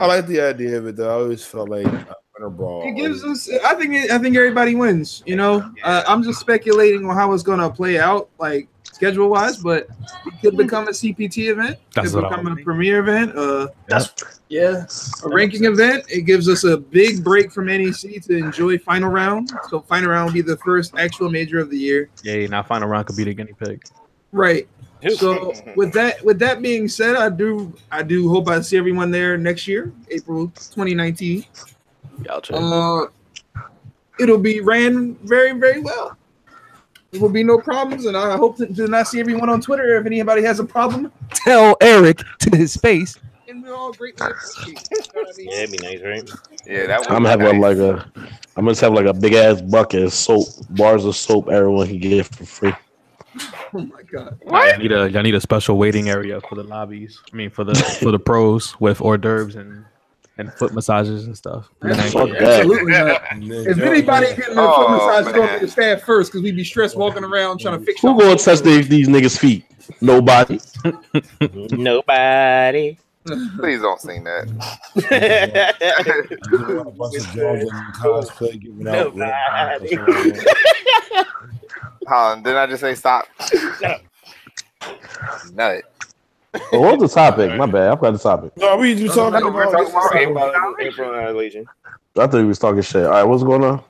I like the idea of it though. I always felt like Winter Brawl. It gives us. I think everybody wins. You know, I'm just speculating on how it's gonna play out, like schedule wise. But it could become a CPT event. That's could what become I a premier event. A Yep. ranking event. It gives us a big break from NEC to enjoy final round. So final round will be the first actual major of the year. Yeah, now final round could be the guinea pig. Right. So with that being said, I do hope I see everyone there next year, April 2019. It'll be ran very, very well. There will be no problems, and I hope to not see everyone on Twitter. If anybody has a problem, tell Eric to his face, and we're all greatly appreciate it. You know what I mean? Yeah, it'd be nice, right? Yeah, that. I'm gonna have I'm gonna have like a big ass bucket of soap, bars of soap. Everyone can get for free. Oh my God! Y'all need a special waiting area for the lobbies. I mean, for the pros with hors d'oeuvres and foot massages and stuff. Absolutely not. If anybody getting a foot massage, go to the staff first, because we be stressed walking around trying to fix. Who gonna touch these niggas' feet? Nobody. Nobody. Please don't sing that. A bunch of girls in cosplay giving out. Holland, didn't I just say stop? Nut. What was the topic? My bad. I forgot the topic. No, we just talking about April Annihilation. I thought he was talking shit. All right, what's going on?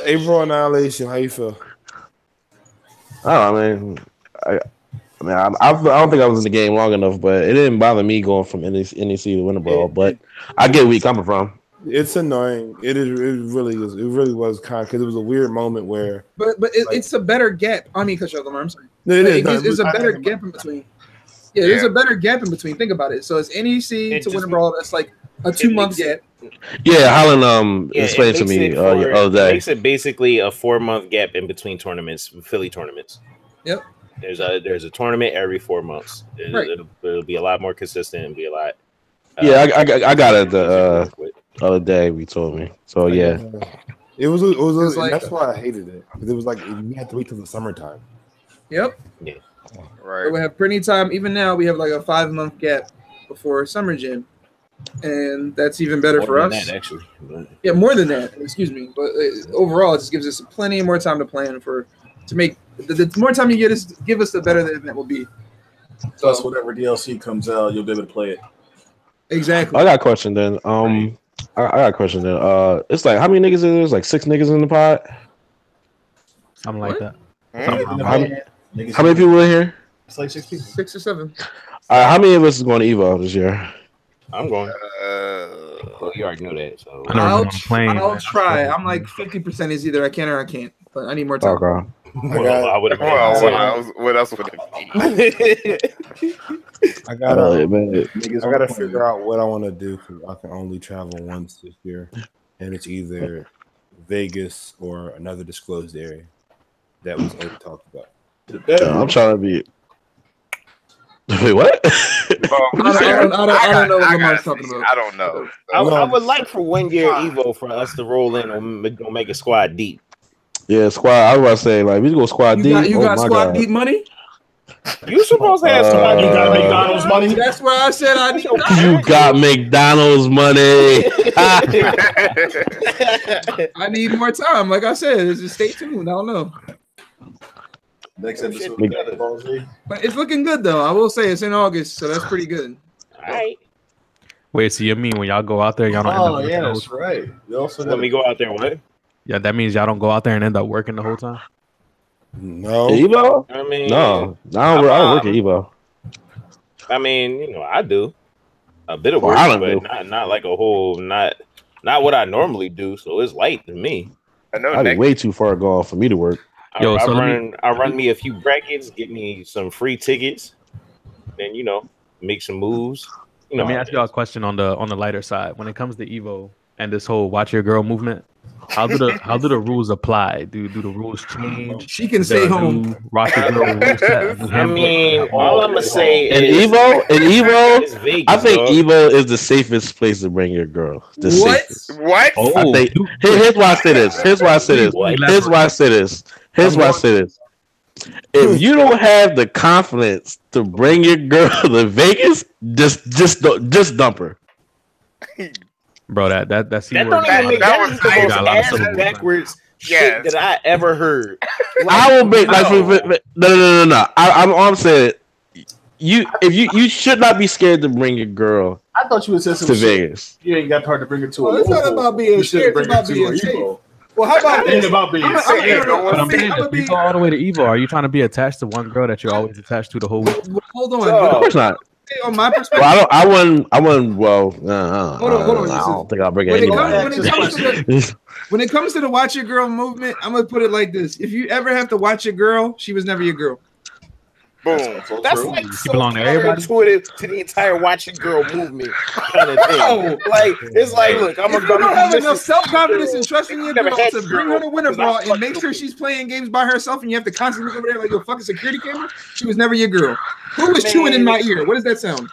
April Annihilation. How you feel? I don't know, I don't think I was in the game long enough, but it didn't bother me going from NEC to Winter Brawl. But I get where you're coming from. It's annoying. It really is. It really was kind because it was a weird moment where. But it's a better gap. I mean, cut you off the arm. I'm sorry. It's a better gap in between. Yeah, there's a better gap in between. Think about it. So it's NEC to Winter Brawl. That's like a 2-month gap. Yeah, Holland explained to me the other day. It makes it basically a 4-month gap in between tournaments, Philly tournaments. Yep. There's a tournament every 4 months. It'll be a lot more consistent and be a lot. Yeah, I got it the other day. We told me. So yeah, it was like, that's why I hated it because it was like we had to wait till the summertime. Yep. Yeah. Right. So we have plenty of time. Even now, we have like a 5-month gap before Summer Jam, and that's even better for us. Actually, yeah, more than that. Excuse me, but overall, it just gives us plenty more time to plan to make. The more time you give us, the better the event will be. Plus, whatever DLC comes out, you'll be able to play it. Exactly. I got a question then. I got a question then. It's like how many niggas is there? It's like 6 niggas in the pod. Something like that. How many people in here? It's like 6 people. 6 or 7. How many of us is going to Evo this year? I'm going. Well, you already know that. So I'll try. I'm like 50% is either I can or I can't, but I need more time. Okay. What else would it be? I gotta figure out what I want to do because I can only travel once this year, and it's either Vegas or another disclosed area that was already talked about. I'm trying to be. Wait, what? I don't know what Lamar's talking about. I don't know. I would like for 1 year Evo for us to roll in on Omega Squad deep. Yeah, squad. I was about to say like we go squad deep. You got squad deep money? You supposed to have somebody. You got McDonald's money. That's why I said I need. You got McDonald's money. I need more time. Like I said, just stay tuned. I don't know. Next episode, but it's looking good though. I will say it's in August, so that's pretty good. All right. Wait, so you mean when y'all go out there, y'all don't? Oh yeah, that's right. When we go out there, what? Yeah, that means y'all don't go out there and end up working the whole time. No, Evo. I mean, no, I don't work at Evo. I mean, I do a bit of work, but not like a whole, not what I normally do. So it's light to me. I know. I'd be way too far gone for me to work. I run me a few brackets, get me some free tickets, then make some moves. Let me ask y'all a question on the lighter side. When it comes to Evo and this whole watch your girl movement, how do the rules apply? Do the rules change? She can stay home. Watch your girl rules set. I mean, all I'm gonna say is Evo, Vegas, I think Evo is the safest place to bring your girl. What? Oh, I think, here's why I say this. Here's why I say this. If you don't have the confidence to bring your girl to Vegas, just dump her. Bro, that don't even make that was the most ass backwards shit that I ever heard. I will make no. I'm saying you should not be scared to bring your girl. I thought you would say some to shit. Vegas. You ain't got hard to bring her to. It's not about being scared. It's about being safe. Well, how about this? About being safe. If you go all the way to Evo, are you trying to be attached to one girl that you're always attached to the whole week? Hold on. Of course not. On my perspective, well, I wouldn't. Well, hold on. I don't think I'll bring anybody. When it comes to the watch your girl movement, I'm gonna put it like this: if you ever have to watch your girl, she was never your girl. Boom. That's like so counterintuitive to the entire watching girl movement kind of thing. Like it's like, look, I'm gonna go. You don't have enough self-confidence and trust in your girl to bring her to Winter Brawl and make sure she's playing games by herself, and you have to constantly look over there like your fucking security camera. She was never your girl. Who was chewing in my ear? What does that sound?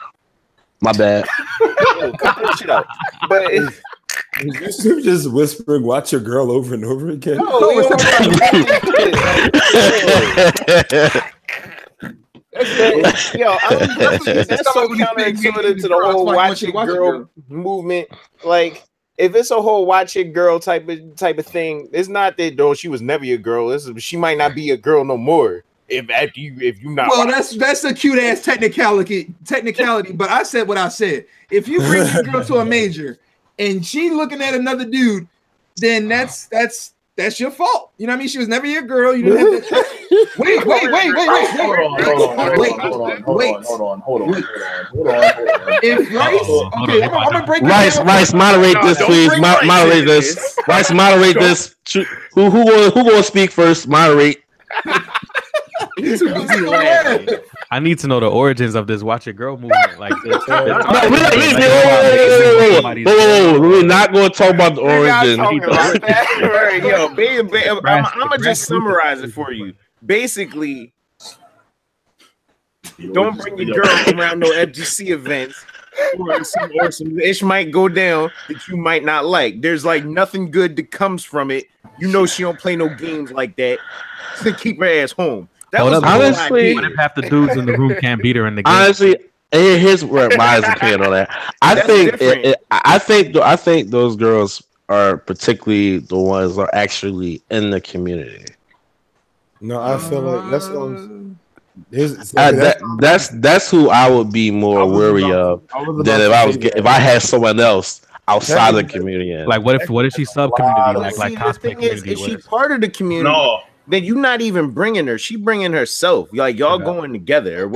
My bad. Cut that shit out. But you just whispering, "Watch your girl" over and over again. That's so counterintuitive to the whole watching girl movement. Like, if it's a whole watching girl type of thing, it's not that though she was never your girl. She might not be a girl no more. If you not well, that's a cute ass technicality. But I said what I said. If you bring your girl to a major and she looking at another dude, then that's your fault. You know what I mean? She was never your girl. You didn't have to... Wait. Hold on. If Rice, okay, I'm gonna break Rice, moderate this, please. Moderate this. Rice, moderate this. Who gonna speak first? Moderate. I need to know the origins of this watch your girl movement. Like, we're not going to talk about the origin. I'm gonna just summarize it for you. Basically, don't bring your girl around no FGC events, or some ish might go down that you might not like. There's like nothing good that comes from it. You know she don't play no games like that. So keep her ass home. That was honestly. What if half the dudes in the room can't beat her in the game? Honestly, here's where my opinion on that. I think those girls are particularly the ones that are actually in the community. No, I feel like that's who I would be more wary of than if I had someone else outside the community. Like what if she's sub community, like cosplay community? If she's part of the community, then you're not even bringing her. She bringing herself. Like y'all going together or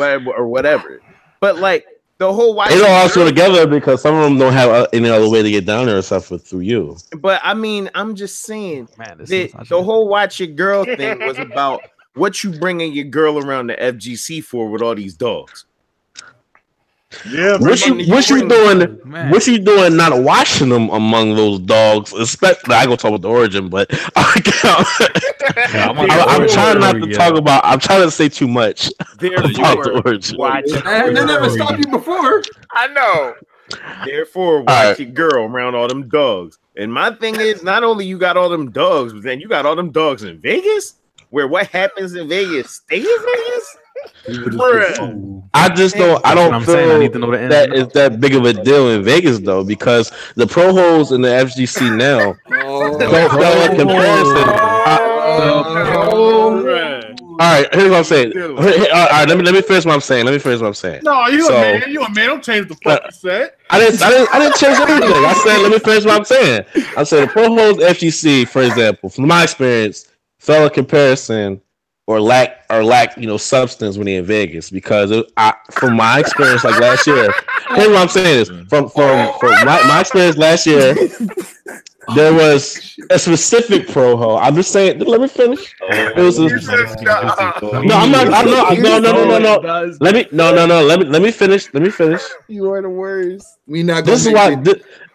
whatever. But like the whole they don't also together because some of them don't have any other way to get down there except for through you. But I mean, I'm just saying the whole watch your girl thing was about what you bringing your girl around the FGC for with all these dogs. Yeah, what you doing? Man. What you doing? Not watching them among those dogs, especially. I go talk about the origin, but I'm trying not to talk about. I'm trying to say too much about the origin. And they never stopped you before. I know. Therefore, watch your girl around all them dogs. And my thing is, not only you got all them dogs, but then you got all them dogs in Vegas, where what happens in Vegas stays in Vegas. I just don't. I don't feel that is that big of a deal in Vegas though, because the pro holes in the FGC now don't feel in comparison. All right, here's what I'm saying. All right, let me finish what I'm saying. No, you a man. Don't change the fuck you said. I didn't change anything. I said let me finish what I'm saying. I said the pro holes FGC, for example, from my experience, fell in comparison. Or lack substance when they're in Vegas, because from my experience like last year, here's what I'm saying is from my experience last year, there was a specific pro hole. I'm just saying. Let me finish. It was no. Let me finish. You are the worst.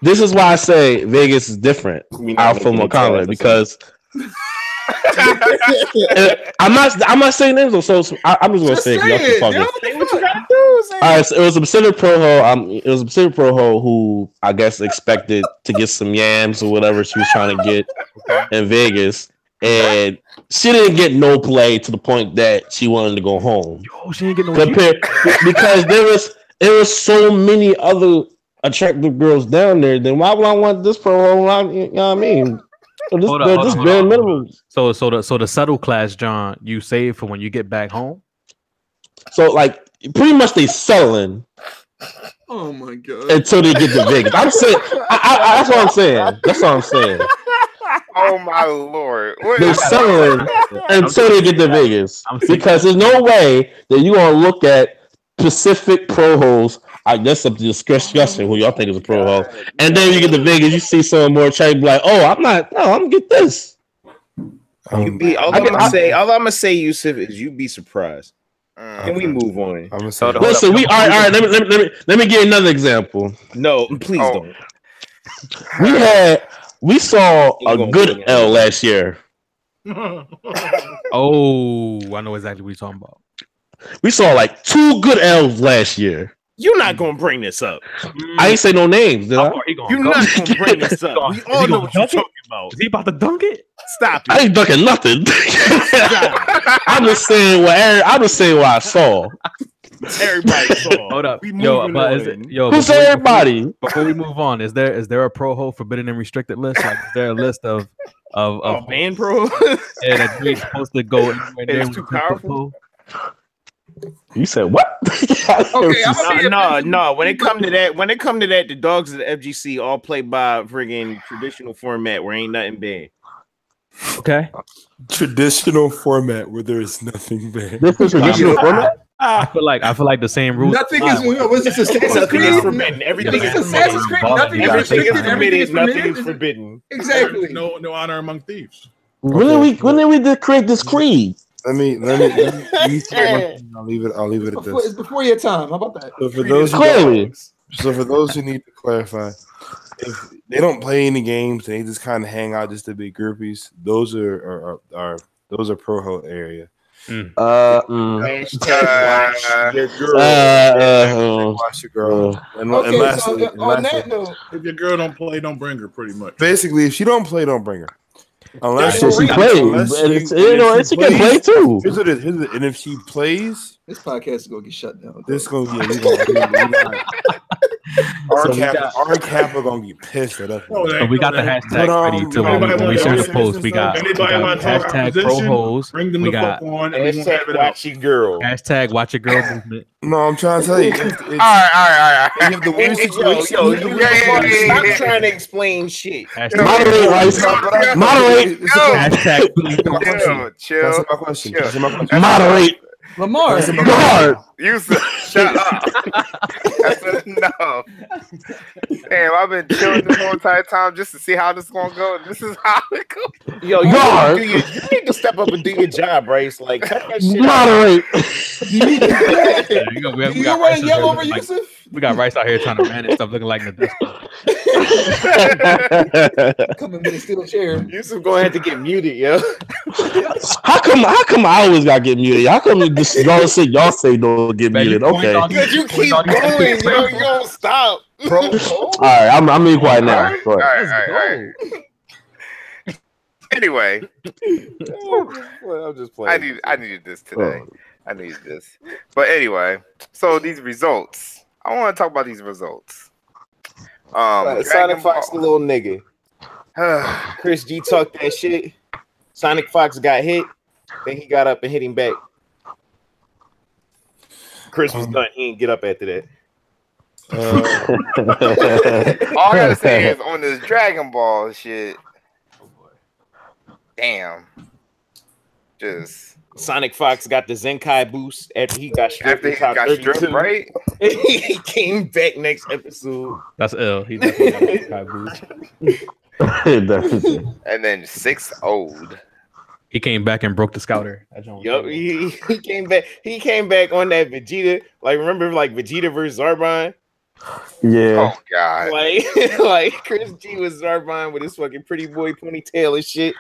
This is why I say Vegas is different. Out from McConnell because. I'm not saying names, so I'm just gonna say it. What you gotta do? All right, so it was a Pacific Pro Hole. It was a Pacific Pro Hole who I guess expected to get some yams or whatever she was trying to get in Vegas, and she didn't get no play to the point that she wanted to go home. Yo, she didn't get no because there was so many other attractive girls down there. Then why would I want this Pro Hole? You know what I mean? So the subtle class, John, you save for when you get back home. So like pretty much they selling. Oh my god! Until they get to Vegas, I'm saying. That's what I'm saying. That's what I'm saying. Oh my lord! They're selling until they get to Vegas because there's no way that you gonna look at Pacific pro holes. That's up to discussion who y'all think is a pro hole. And then you get to Vegas, you see someone more attractive, like, I'm gonna get this. All I'm gonna say, Yusuf, is you'd be surprised. Can we move on? Listen, all right. Let me give you another example. No, please don't. We saw a good L last year. Oh, I know exactly what you're talking about. We saw like 2 good L's last year. You're not gonna bring this up. I ain't say no names, did I? You're not gonna bring this up. We all know what you're talking about. Is he about to dunk it? Stop it. I ain't dunking nothing. I'm just saying what I saw. Everybody saw. Hold up. Who's everybody? Before we move on, is there a pro hole forbidden and restricted list? Like, is there a list of ban pro? Yeah, that you're supposed to go anywhere near. It's too powerful. You said what? No. When it come to that, the dogs of the FGC all play by friggin' traditional format where ain't nothing banned. Okay. Traditional format where there is nothing banned. This is traditional format. I feel like the same rules. Nothing is. What's this? Assassin's Creed. Forbidden. Everything is Assassin's Creed. Nothing is restricted. Everything is nothing is forbidden. Exactly. No honor among thieves. When did we create this creed? Let me I'll leave it at this. It's before your time. How about that? So for those who need to clarify, if they don't play any games, they just kind of hang out just to be groupies. Those are pro hole area. Watch your girl. And lastly, on that note, if your girl don't play, don't bring her. Pretty much. Basically, if she don't play, don't bring her. Unless she plays, she can play too. Here's what it is. And if she plays, this podcast is gonna get shut down. This gonna our cap are gonna get pissed at us. So we got the hashtag ready too. When we share the post, we got hashtag pro hoes. Bring them we the got fuck on. Hashtag watch your girl. Hashtag watch your girl movement. No, I'm trying to tell you. All right. You have the weird situation. Stop trying to explain shit. Moderate, Rice. Moderate. Hashtag chill. That's my question. Moderate. Lamar. Yusuf, shut up. That's enough. Damn, I've been chilling this whole entire time just to see how this is gonna go. This is how it goes. Yo, you need to step up and do your job, Bryce. Like, cut that shit Moderate. You want to yell over Yusuf? We got Rice out here trying to manage stuff looking like Nadesco. Coming with a steel chair. Yusuf gonna have to get muted, yo. How come I always gotta get muted? How come y'all say don't get muted? Okay. Because you keep going, yo. You don't stop. Bro. All right, I'm being quiet now. All right. Anyway, I'm just playing. I needed this today. I needed this. But anyway, so these results. I want to talk about these results. Sonic Fox, the little nigga. Chris G talked that shit. Sonic Fox got hit. Then he got up and hit him back. Chris was done. He didn't get up after that. All I gotta say is on this Dragon Ball shit. Damn. Just Sonic Fox got the Zenkai boost after he got stripped. Right? He came back next episode. That's ill. He definitely got a boost. And then 6-0'd. He came back and broke the scouter. Yup, he came back. He came back on that Vegeta. Like, remember, like Vegeta versus Zarbon? Yeah. Oh God. Like Chris G was Zarbon with his fucking pretty boy ponytail and shit.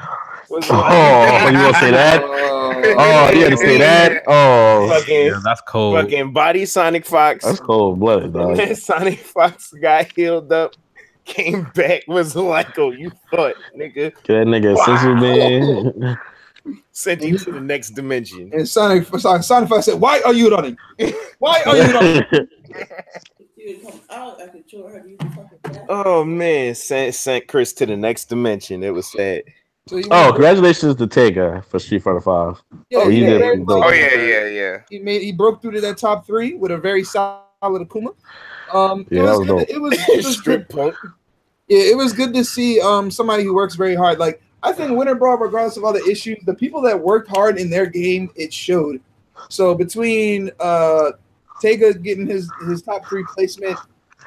You gonna say that? Oh, you gotta say that? Oh, yeah, that's cold. Fucking body Sonic Fox. That's cold blooded, dog. And then Sonic Fox got healed up, came back, was like, "Oh, you thought, nigga." Get that nigga sensitive, man. Sent you to the next dimension. And Sonic Fox said, "Why are you running? Why are you running?" Oh man, sent Chris to the next dimension. It was sad. So congratulations to Tega for Street Fighter 5. Yeah. He broke through to that top 3 with a very solid Akuma. It was strip punk. Yeah, it was good to see somebody who works very hard. Like, I think Winter Brawl, regardless of all the issues, the people that worked hard in their game, it showed. So between Tega getting his top 3 placement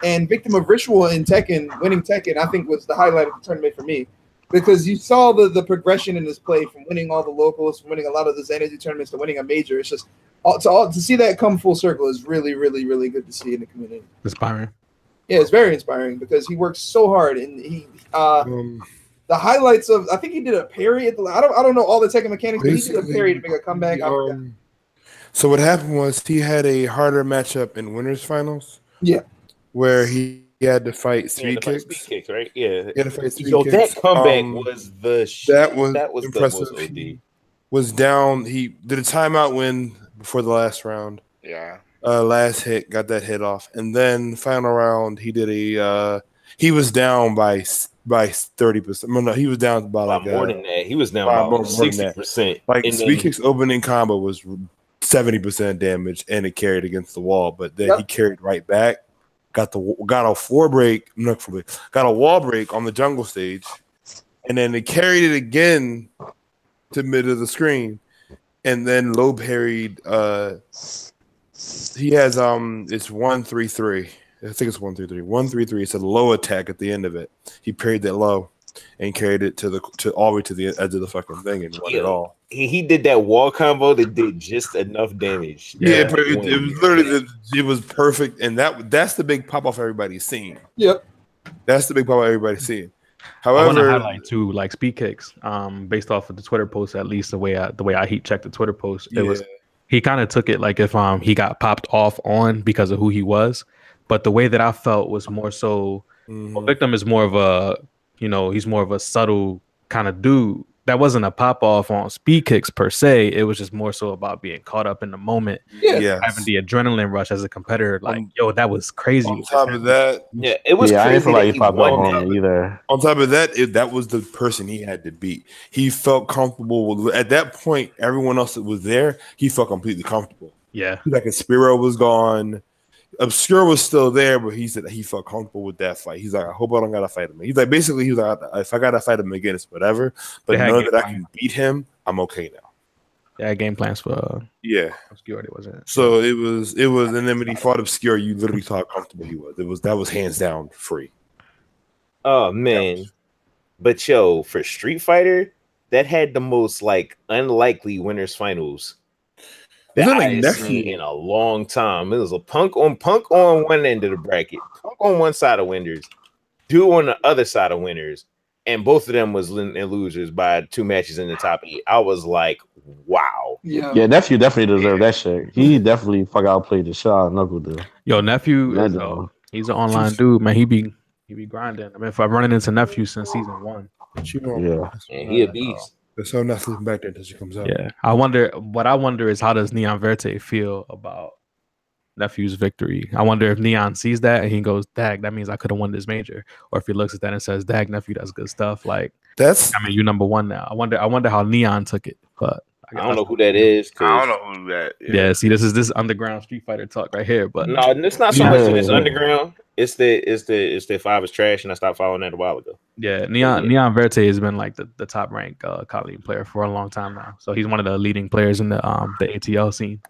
and Victim of Ritual in Tekken, winning Tekken, I think was the highlight of the tournament for me. Because you saw the progression in his play from winning all the locals, from winning a lot of the Xanadu tournaments to winning a major. It's just to see that come full circle is really, really, really good to see in the community. Inspiring. Yeah, it's very inspiring because he works so hard, and he the highlights of, I think he did a parry at the, I don't know all the Tekken mechanics, but he did a parry to make a comeback. So what happened was he had a harder matchup in winners finals. Yeah, where he had to fight Speed Kicks. Speed Kicks, right? Yeah. He had to fight Speed Yo, Kicks. that comeback was the shit. That was impressive. That was OD. Was down. He did a timeout win before the last round. Yeah. Last hit, got that hit off, and then final round he did a. He was down by 30%. No, he was down by like more than that. He was down by 60%. Like Speed Kicks opening combo was 70% damage, and it carried against the wall, but then he carried right back. Got a wall break on the jungle stage, and then they carried it again to mid of the screen, and then low parried. He has it's 1-3-3. I think it's 1-3-3. 1-3-3. It's a low attack at the end of it. He parried that low and carried it to all the way to the edge of the fucking thing and won it all. He did that wall combo that did just enough damage. Yeah, but it was literally it was perfect, and that's the big pop off everybody's seeing. Yep, that's the big pop off everybody's seeing. However, I want to highlight too, like Speed Kicks, based off of the Twitter post, at least the way I heat checked the Twitter post, it was he kind of took it like if he got popped off on because of who he was, but the way that I felt was more so. Victim is more of a he's more of a subtle kind of dude that wasn't a pop off on speed kicks per se. It was just more so about being caught up in the moment. Yeah, having the adrenaline rush as a competitor. Like, yo, that was crazy. On top of that, yeah, it was I didn't crazy feel that like he popped up won on that. me either. on top of that, that was the person he had to beat. He felt comfortable with, at that point. Everyone else that was there, he felt completely comfortable. Yeah, Like Spiro was gone. Obscure was still there, but he said he felt comfortable with that fight. He's like, I hope I don't gotta fight him. He's like, basically, he was like, if I gotta fight him again, it's whatever. But know that I can beat him, I'm okay now. They had game plans for Obscure. It wasn't. So it was, and then when he fought Obscure, you literally saw how comfortable he was. That was hands down free. Oh man, but yo, for Street Fighter, that had the most like unlikely winners finals that I had seen in a long time. It was a punk on one end of the bracket, Punk on one side of winners, Do on the other side of winners, and both of them was losers by 2 matches in the top 8. I was like, wow. Yeah, Nephew definitely deserved that shit. He definitely outplayed the shot. Knuckle dude. Yo, Nephew, he's an online dude, man. He be grinding. I mean, if I'm running into Nephew since season 1, yeah, and he a beast. So I'm not sleeping back there until she comes out. Yeah, I wonder is how does Neon Verte feel about Nephew's victory? I wonder if Neon sees that and he goes, "Dag, that means I could have won this major," or if he looks at that and says, "Dag, Nephew, that's good stuff." Like you number one now. I wonder how Neon took it, but I don't know who that is. I don't know who that is. Yeah, see, this is underground Street Fighter talk right here. But no, it's not so much that it's underground. It's the 5 is trash, and I stopped following that a while ago. Yeah, Neon Verte has been like the top ranked Colleen player for a long time now. So he's one of the leading players in the ATL scene.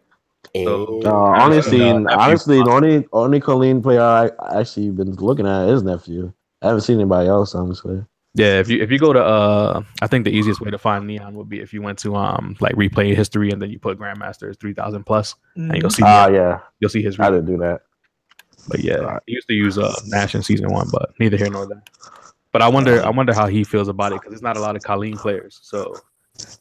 So, honestly, the only Colleen player I actually been looking at is Nephew. I haven't seen anybody else, honestly. Yeah, if you go to I think the easiest way to find Neon would be if you went to like replay history and then you put Grandmasters 3000 plus and you'll see you'll see his. I didn't do that. But yeah, he used to use Nash in season 1, but neither here nor there. But I wonder how he feels about it because there's not a lot of Colleen players, so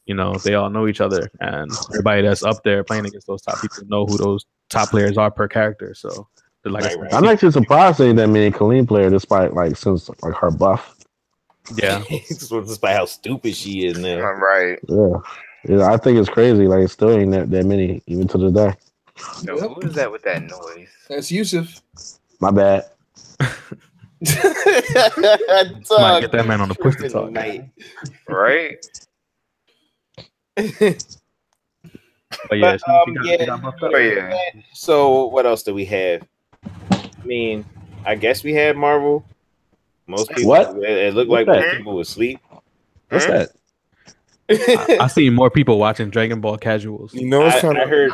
they all know each other, and everybody that's up there playing against those top people know who those top players are per character. So, I'm actually surprised seeing that many Colleen players, despite since her buff. Yeah, despite how stupid she is now. Right. Yeah, I think it's crazy. Like, it still ain't that many even to this day. Yo, who is that with that noise? That's Yusuf. My bad. Might get that man on the push to talk. Right? But yeah, So what else do we have? I mean, I guess we had Marvel. Most people. What? It looked like most people would sleep. What's that? I see more people watching Dragon Ball casuals. I heard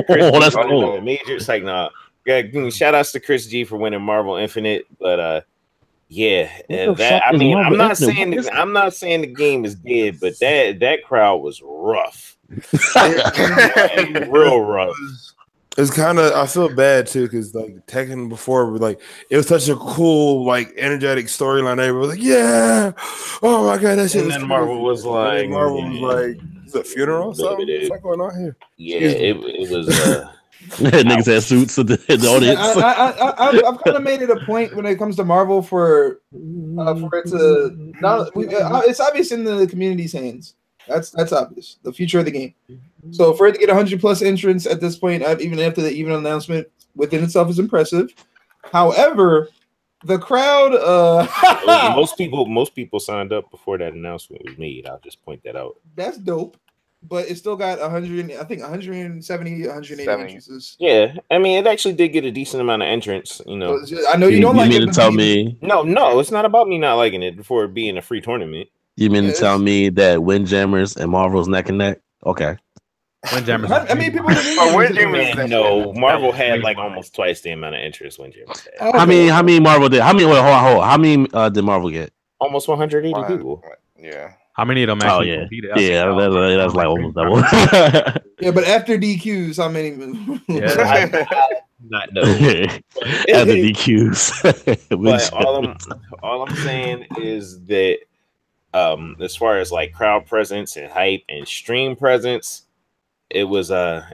Chris that's cool. Major. It's like, nah. Yeah, shout outs to Chris G for winning Marvel Infinite, but I'm not saying the game is dead, but that crowd was rough. Real rough. It's kind of, I feel bad too because Tekken before, it was such a cool, energetic storyline. Everybody was like, "Yeah, oh my god, that shit!" And then Marvel was like, "Is it a funeral or something? What's going on here?" Yeah, it was. Niggas had suits in the audience. I've kind of made it a point when it comes to Marvel for it to not. It's obvious in the community's hands. That's obvious. The future of the game. So for it to get 100+ entrants at this point, even after the even announcement, within itself is impressive. However, the crowd. most people signed up before that announcement was made. I'll just point that out. That's dope. But it still got 170, 180 entrances. Yeah, I mean, it actually did get a decent amount of entrants. I know you don't like it. You mean to tell me? No, it's not about me not liking it before it being a free tournament. You mean to tell me that Windjammers and Marvel's neck and neck? Okay. Windjammers. I mean, people. Windjammers. No, Marvel had almost twice the amount of interest Windjammers had. How many Marvel did? How many? Wait, hold on. How many did Marvel get? Almost 180 people. Yeah. How many of them actually competed? That's like almost double. Yeah, but after DQs, how many? Not no. After DQs. But all I'm saying is that as far as crowd presence and hype and stream presence, it was a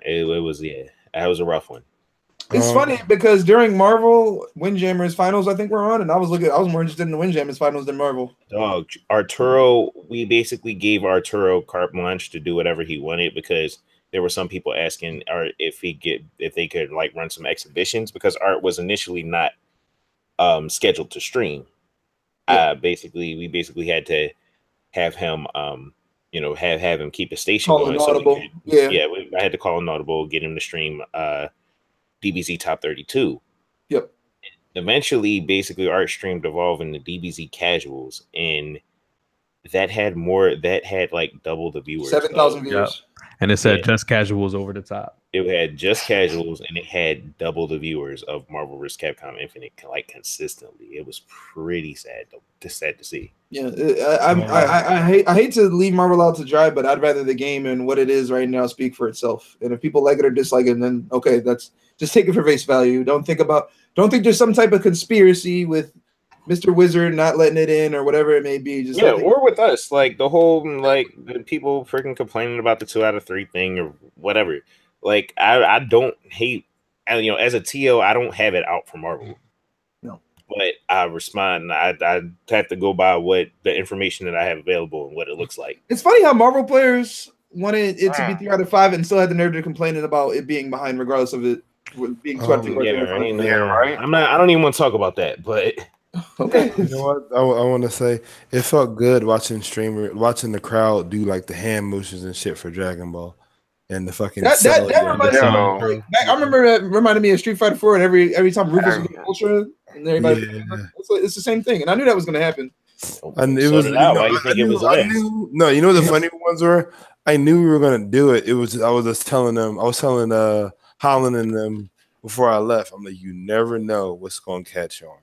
rough one. It's funny because during Marvel Windjammers finals, I think we're on, and I was more interested in the Windjammers finals than Marvel. Dog, Arturo, we basically gave Arturo carte blanche to do whatever he wanted because there were some people asking Art if they could like run some exhibitions because Art was initially not scheduled to stream. Yeah. We basically had to have him have him keep a station going. So I had to call an audible, get him to stream DBZ Top 32. Yep. Eventually, basically, Art streamed Evolve in the DBZ Casuals, and that had like double the viewers. 7,000 viewers. Yep. And it said just casuals over the top. It had just casuals, and it had double the viewers of Marvel vs. Capcom Infinite, like consistently. It was pretty sad to see. Yeah, I hate to leave Marvel out to dry, but I'd rather the game and what it is right now speak for itself. And if people like it or dislike it, then okay, that's just take it for face value. Don't think there's some type of conspiracy with Mr. Wizard not letting it in or whatever it may be. Just or with us, like the whole the people freaking complaining about the 2 out of 3 thing or whatever. Like I don't hate, as a TO, I don't have it out for Marvel. No, but I respond. I have to go by what the information that I have available and what it looks like. It's funny how Marvel players wanted it to be 3 out of 5 and still had the nerve to complain about it being behind, regardless of it being 2 out of 3. Right. I don't even want to talk about that, but. Okay. You know what? I want to say it felt good watching the crowd do like the hand motions and shit for Dragon Ball, and the fucking. I remember that reminded me of Street Fighter 4, and every time Rufus would get Ultra, and everybody, it's the same thing, and I knew that was going to happen. And it was. Why you think it was last? No, you know what the funny ones were. I knew we were going to do it. I was telling Holland and them before I left. I'm like, you never know what's going to catch on.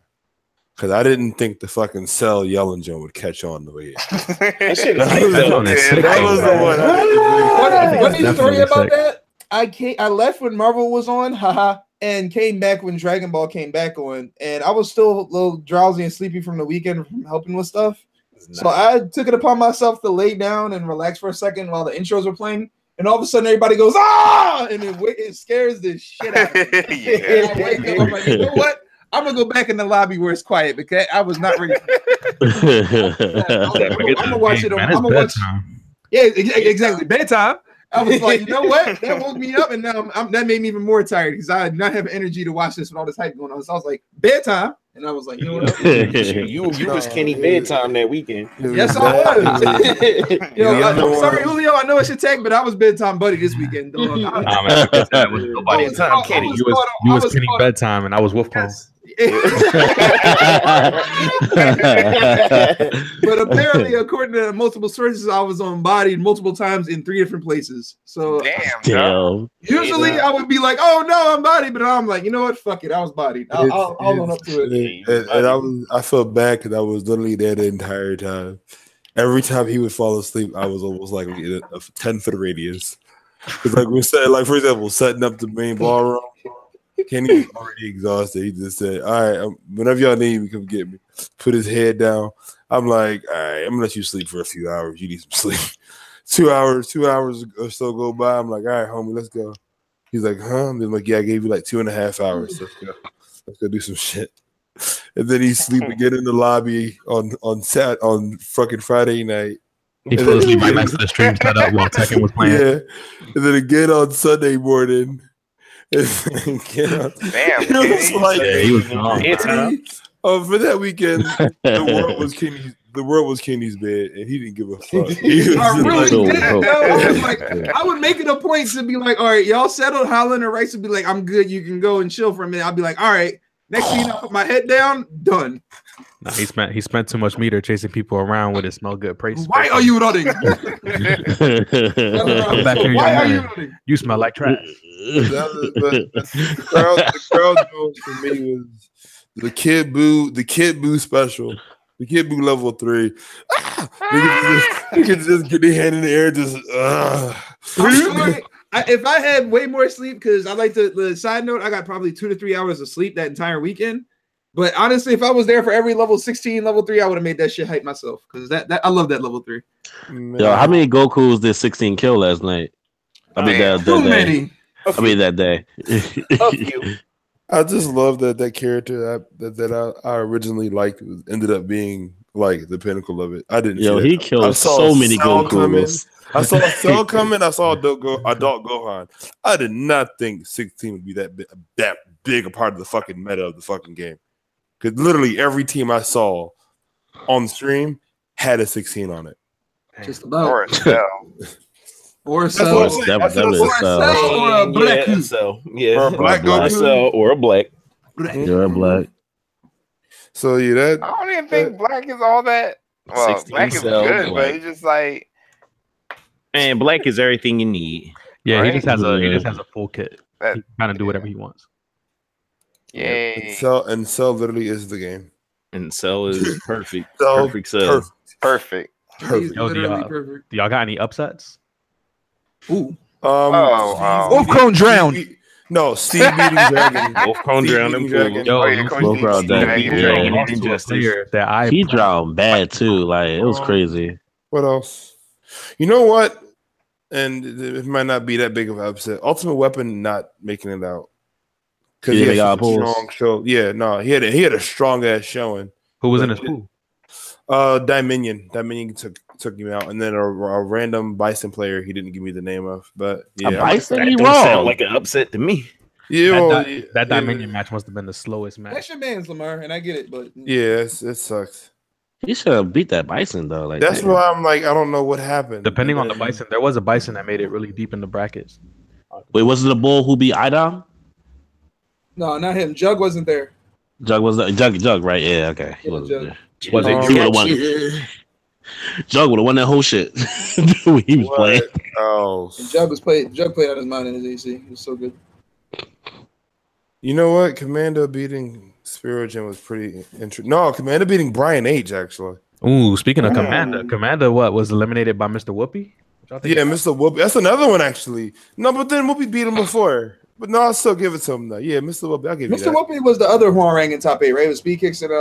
Because I didn't think the fucking Cell yelling Joe would catch on the way. That was the one. Funny story about that. I left when Marvel was on, and came back when Dragon Ball came back on, and I was still a little drowsy and sleepy from the weekend from helping with stuff. So I took it upon myself to lay down and relax for a second while the intros were playing, and all of a sudden everybody goes ah, and it scares the shit out of me. I wake up, I'm like, you know what? I'm gonna go back in the lobby where it's quiet because I was not ready. I'm gonna watch it. I'm gonna watch. Yeah, exactly. Bedtime. I was like, you know what? That woke me up, and now that made me even more tired because I did not have energy to watch this with all this hype going on. So I was like, bedtime, and I was like, you know what? you was Kenny bedtime that weekend. Yes, I was. Sorry, Julio. I know it's your tag, but I was bedtime buddy this weekend. That was nobody's time, Kenny. You was Kenny bedtime, and I was Wolfcon. Yes. But apparently, according to multiple sources, I was on bodied multiple times in 3 different places. So damn. Usually I would be like, "Oh no, I'm bodied," but I'm like, you know what? Fuck it, I was bodied. I'll own up to it. And I felt bad because I was literally there the entire time. Every time he would fall asleep, I was almost like a 10-foot radius. Because like we said, like for example, setting up the main ballroom. Kenny was already exhausted. He just said, all right, whenever y'all need me, come get me. Put his head down. I'm like, all right, I'm going to let you sleep for a few hours. You need some sleep. 2 hours or so go by. I'm like, all right, homie, let's go. He's like, huh? I'm like, yeah, I gave you like 2.5 hours. Let's go do some shit. And then he sleep again in the lobby on fucking Friday night. He fell asleep right next to the stream set up while Tekken was playing. Yeah. And then again on Sunday morning. Damn, he was gone. For that weekend, the world was Kenny's bed, and he didn't give a fuck. I would make it a point to be like, all right, y'all settled. Holland and Rice would be like, I'm good. You can go and chill for a minute. I'll be like, all right. Next thing you know, I put my head down. Done. No, he spent too much meter chasing people around with his smell good praise. Why are you running? Why are you running? You smell like trash. The crowd for me was the Kid Buu special. The Kid Buu level 3. You can just get their hand in the air, just if I had way more sleep, because I like the side note, I got probably 2 to 3 hours of sleep that entire weekend. But honestly, if I was there for every level 16, level 3, I would have made that shit hype myself. Because that I love that level 3. Man. Yo, how many Gokus did 16 kill last night? I mean that day. A few. I just love that character that I originally liked ended up being like the pinnacle of it. I didn't. Yo, see he that. killed so many Gokus. I saw Cell coming. I saw Adult Gohan. I did not think 16 would be that big a part of the fucking meta of the fucking game. Because literally every team I saw on the stream had a 16 on it. Just about. Or a Cell. Or a Cell. Or a Cell. Or a Black. Yeah, so, yeah. Or a Black Goku. Cell or a Black. You're a Black. So yeah, that I don't even think Black is all that. Well, Black is Cell, good, Black. but it's just like. And Black is everything you need. Yeah, Right? he just has a full kit. That- He can kind of do whatever he wants. Yay. and Cell literally is the game. And Cell is perfect. Cell, Perfect Cell. Perfect. Perfect. Yo, Literally perfect. Do y'all got any upsets? Ooh. Wolfcrone drowned. No, Steve beating Dragon. Wolfcone drowned in pool. Yo, yeah, Coach Wolf D- Brown Steve Dragon. Dragon. Yeah. He lost to a player that He drowned bad too. Like it was crazy. What else? You know what? And it might not be that big of an upset. Ultimate Weapon not making it out because Yeah, he they had got such a pulls. strong show. Yeah, no, he had a strong ass showing. Who was in his pool? Dominion took him out, and then a random Bison player he didn't give me the name of, but A yeah, Bison, That he don't sound wrong. like an upset to me. yeah, well, That yeah, Dominion match must have been the slowest match. That's your man's, Lamar, and I get it, but yeah, it sucks. He should have beat that Bison though. Like That's damn. why I'm like, I don't know what happened. Depending on the And then- Bison, there was a Bison that made it really deep in the brackets. Wait, was it the bull who beat Idom? no, not him. Jug wasn't there. Jug was the Jug, right? Yeah, okay. He Yeah, wasn't Jug. there. Was it He would've won. Jug would have won that whole shit when he was What? playing. Oh, And Jug played out of his mind in his AC. He was so good. you know what? Commando beating Spirogen was pretty interesting. No, Commando beating Brian H actually. Ooh, speaking of Commander, what was eliminated by Mr. Whoopi? What y'all think Yeah, about Mr. Whoopi. That's another one actually. No, but then Whoopi beat him before. But no, I'll still give it to him though. Yeah, Mr. Whoopi, I'll give you Mr. that. Whoopi was the other Huarang in top 8, right? It was speed kicks and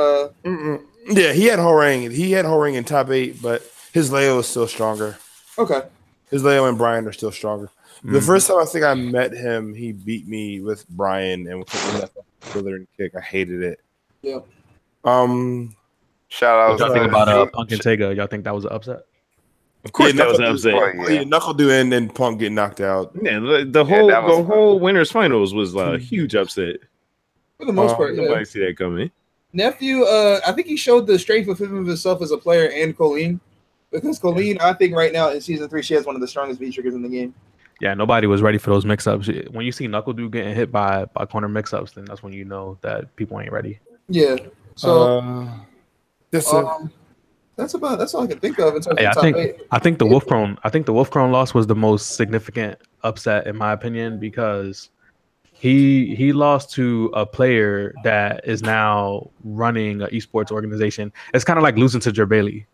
Yeah, he had Horang. He had Horang in top 8, but his Leo is still stronger. okay. His Leo and Brian are still stronger. The first time I think I met him, he beat me with Brian and with that and kick. I hated it. Yeah. Shout out. What y'all think to- about Punk and Tega? Y'all think that was an upset? Of course, Yeah, that was an Knuckle- upset. Oh, Yeah, Knuckle do and then Punk get knocked out. Yeah, the whole that was the fun. whole winners finals was a huge upset. For the most part, yeah. Nobody see that coming. Nephew, I think he showed the strength of himself as a player and Colleen. Because Colleen, I think right now in season 3, she has one of the strongest V triggers in the game. Yeah, nobody was ready for those mix-ups. When you see Knuckle Dude getting hit by corner mix-ups, then that's when you know that people ain't ready. Yeah. So That's it. that's all I can think of in terms Yeah, of top 8. I think the Wolfcrone loss was the most significant upset in my opinion because he lost to a player that is now running an esports organization. It's kind of like losing to Jerbali.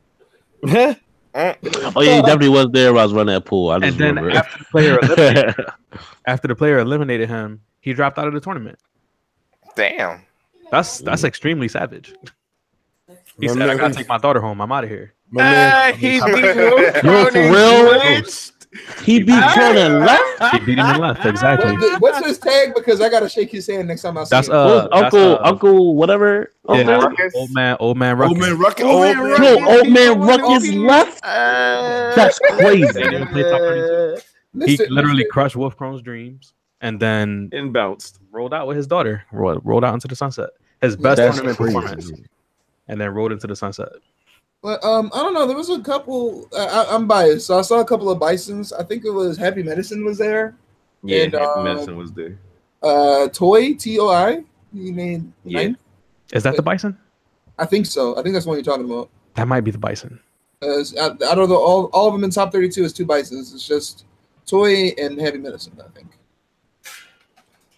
Oh yeah, he definitely was there when I was running that pool. I just And then remember. after the player eliminated him, he dropped out of the tournament. Damn. That's extremely savage. He My said, "I man- gotta take my daughter home. I'm out of here." My man, He Yo, beat Yo, for real? He beat Cronin left. He beat him in left, exactly. What's his tag? Because I gotta shake his hand next time I see That's him. What was Uncle whatever. Yeah, Uncle? old man Old man Ruckus. Ruckus. Yo, old man Ruckus left. That's They crazy. didn't play top 32. He Mr. literally crushed Wolfcrone's dreams and then and bounced. rolled out with his daughter. Rolled out into the sunset. His best That's tournament crazy. performance, and then rolled into the sunset. But I don't know. There was a couple. I'm biased, so I saw a couple of Bisons. I think it was Happy Medicine was there. Yeah, And, Happy Medicine was there. Toy TOI. He made Yeah. 9th. Is that the Bison? I think so. I think that's what you're talking about. That might be the Bison. Out of the all of them in top 32 is 2 Bisons. It's just Toy and Heavy Medicine, I think. The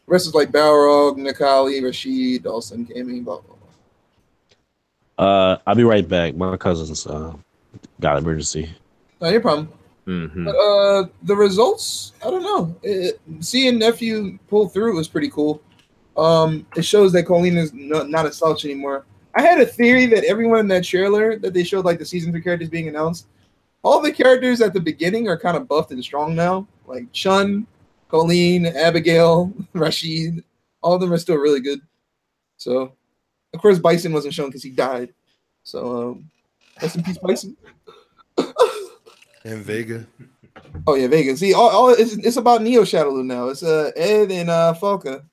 rest is like Balrog, Nikali, Rashid, Dawson, Gaming, blah, blah, blah. I'll be right back. My cousin's got emergency. No, your problem. Mm-hmm. But the results, I don't know. Seeing Nephew pull through was pretty cool. It shows that Colleen is not a slouch anymore. I had a theory that everyone in that trailer that they showed, like the season 3 characters being announced, all the characters at the beginning are kind of buffed and strong now. Like Chun, Colleen, Abigail, Rashid, All of them are still really good. So, of course, Bison wasn't shown because he died. So, rest in peace, Bison. And Vega. Oh yeah, Vega. See, all it's about Neo Shadowloo now. It's Ed and Falca.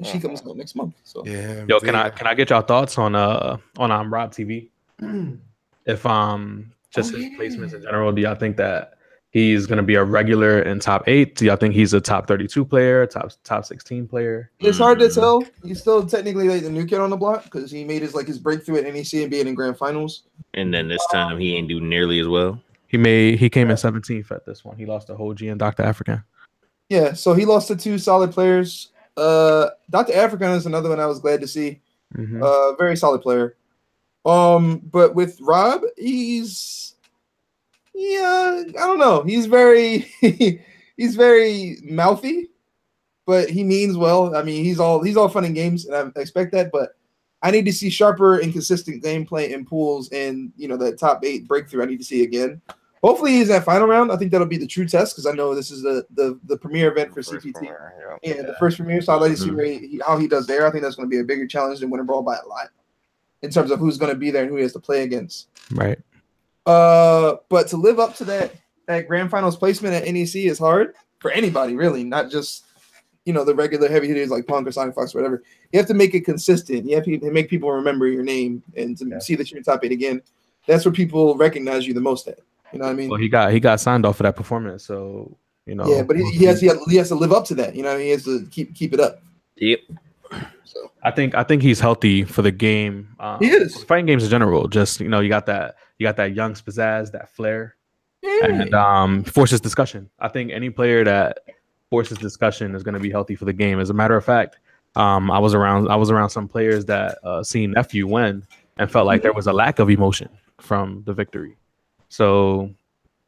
She comes out next month. So yeah. Yo, can I get y'all thoughts on Rob TV? If just his placements in general, do y'all think that he's gonna be a regular in top 8? Do y'all think he's a top 32 player, top 16 player? it's hard to tell. He's still technically like the new kid on the block because he made his breakthrough at NEC and being in grand finals. And then this time he ain't do nearly as well. He came in 17th at this one. He lost to Hoji and Dr. African. Yeah, so he lost to 2 solid players. Dr. African is another one I was glad to see. Very solid player. But with Rob, I don't know. He's very he's very mouthy, but he means well. I mean, he's all fun and games, and I expect that, but I need to see sharper and consistent gameplay in pools and that top 8 breakthrough I need to see again. Hopefully he's that final round. I think that'll be the true test because I know this is the premier event for CPT. Yeah, the first premier. So I'd like to see how he does there. I think that's going to be a bigger challenge than Winter Brawl by a lot in terms of who's going to be there and who he has to play against. Right. But to live up to that grand finals placement at NEC is hard for anybody, really, not just the regular heavy hitters like Punk or Sonic Fox or whatever. You have to make it consistent. You have to make people remember your name and to see that you're in top 8 again. That's where people recognize you the most at. You know what I mean? Well, he got signed off for that performance, so Yeah, but he has to live up to that. He has to keep it up. Yep. So I think he's healthy for the game. He is fighting games in general. Just you got that young spazazz, that flair, and forces discussion. I think any player that forces discussion is going to be healthy for the game. As a matter of fact, I was around some players that seen Nephew win and felt like there was a lack of emotion from the victory. So,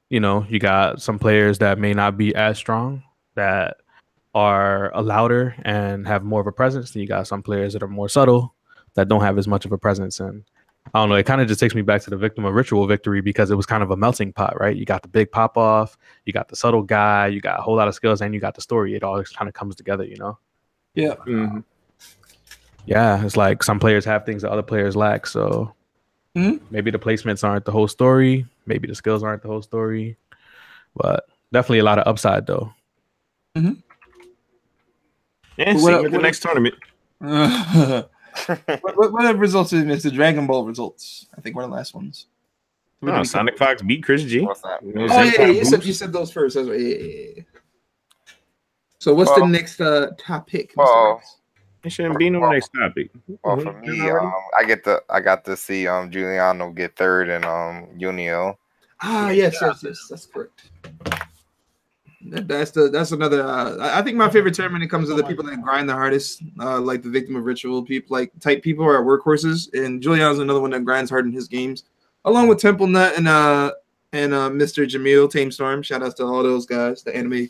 you got some players that may not be as strong that are louder and have more of a presence. Then you got some players that are more subtle that don't have as much of a presence. And I don't know, it kind of just takes me back to the Victim of Ritual victory because it was kind of a melting pot, right? You got the big pop off, you got the subtle guy, you got a whole lot of skills, and you got the story. It all kind of comes together, Yeah. Yeah, it's like some players have things that other players lack. So maybe the placements aren't the whole story. Maybe the skills aren't the whole story. But definitely a lot of upside, though. Yeah, see you at the next tournament. What results did miss? The Dragon Ball results. I think one of the last ones. Sonic Fox beat Chris G. What's that? You said those first. That's right. Yeah. So what's the next topic? It shouldn't be no next topic. Well, for me, I got to see Giuliano get third and Unio. Yes, that's correct. That's another. I think my favorite term when it comes to the people that grind the hardest, like the Victim of Ritual people, like type people are workhorses, and Giuliano's another one that grinds hard in his games, along with Temple Nut and Mr. Jamil Tamestorm. Shout outs to all those guys, the anime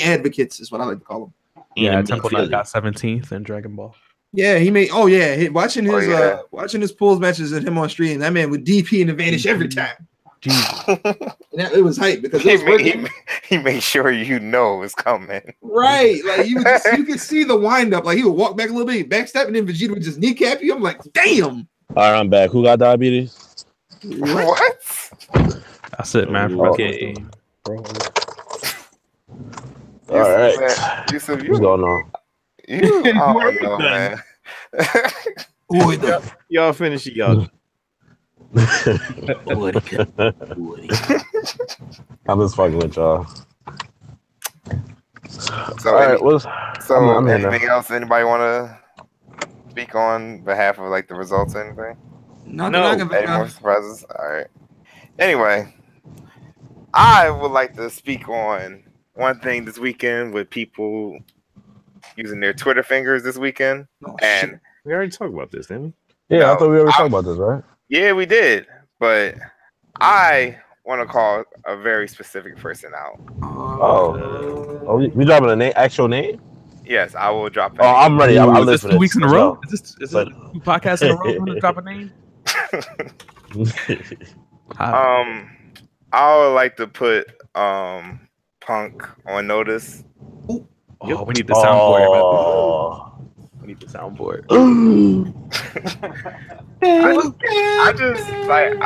advocates is what I like to call them. Yeah, Temple Nut got 17th in Dragon Ball. Yeah, he made. Watching his pools matches at him on stream, that man would DP and vanish every time. It was hype because he made sure it's coming. Right, like you could see the wind up. Like he would walk back a little bit, backstep, and then Vegeta would just kneecap you. I'm like, damn. All right, I'm back. Who got diabetes? What? That's it, man. Okay. All right. What's going on? I don't know, man. Y'all finish it, y'all. I'm just fucking with y'all. So, anything else? Anybody want to speak on behalf of the results or anything? Any more surprises? All right. Anyway, I would like to speak on one thing this weekend with people using their Twitter fingers this weekend. And we already talked about this, didn't we? Yeah, I thought we already talked about this, right? Yeah, we did. But I want to call a very specific person out. We dropping a actual name? Yes, I will drop it. Oh, I'm ready. I'll listen to 2 weeks in a row? Is this 2 podcasts in a row? I'm going to drop a name? I would like to put Punk on notice. Oh, we need the soundboard. Oh. We need the soundboard. I just like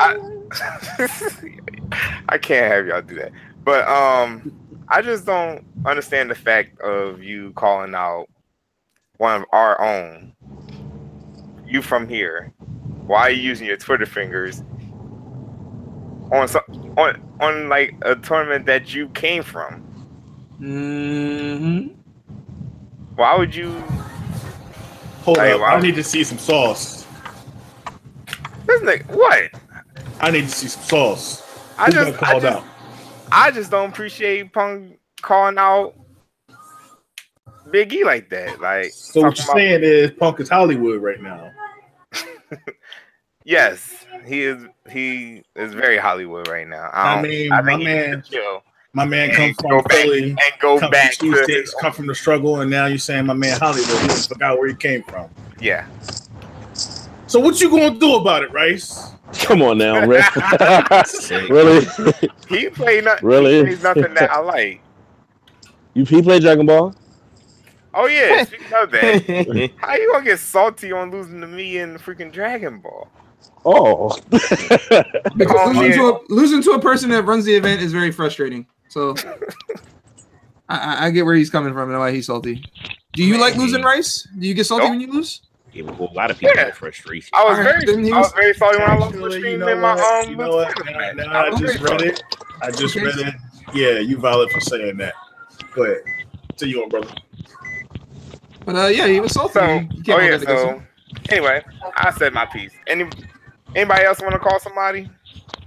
I can't have y'all do that. But I just don't understand the fact of you calling out one of our own. You from here. Why are you using your Twitter fingers on like a tournament that you came from? Mm-hmm. Why would you? Hold up, I need to see some sauce. What? I need to see some sauce. I just don't appreciate Punk calling out Big E like that. Like, so what you're saying is Punk is Hollywood right now. Yes, he is. He is very Hollywood right now. I think my man comes from Philly and go back to come from the struggle, and now you're saying my man Hollywood. He just forgot where he came from. Yeah. So what you gonna do about it, Rice? Come on now, Rick. Really? He played nothing. Really? He plays nothing that I like. He played Dragon Ball? Oh yeah. Speaking of that, how you gonna get salty on losing to me in freaking Dragon Ball? Oh. Because losing to a person that runs the event is very frustrating. So I get where he's coming from and why he's salty. Do you like losing, Rice? Do you get salty when you lose? Yeah, a lot of people have frustration. I was very salty when I lost the stream in my You know what? Now I just read it. Yeah, you valid for saying that. Go ahead. Tell you on, brother. But yeah, he was salty. Anyway, I said my piece. Anybody else want to call somebody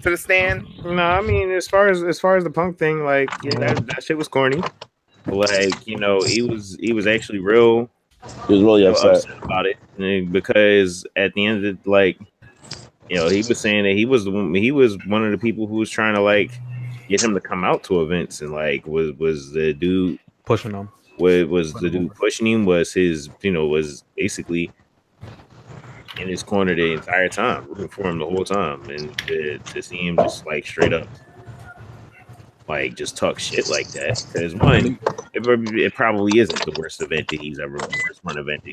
to the stand? No, I mean, as far as the Punk thing, like, yeah, that shit was corny. Like, he was actually real. He was really upset about it, because at the end of it, like, he was saying that he was one of the people who was trying to like get him to come out to events, and like was the dude pushing him. Was the dude pushing him? Was his was basically in his corner the entire time, rooting for him the whole time, and to see him just like straight up like just talk shit like that, because one, it probably isn't the worst event that he's ever been to.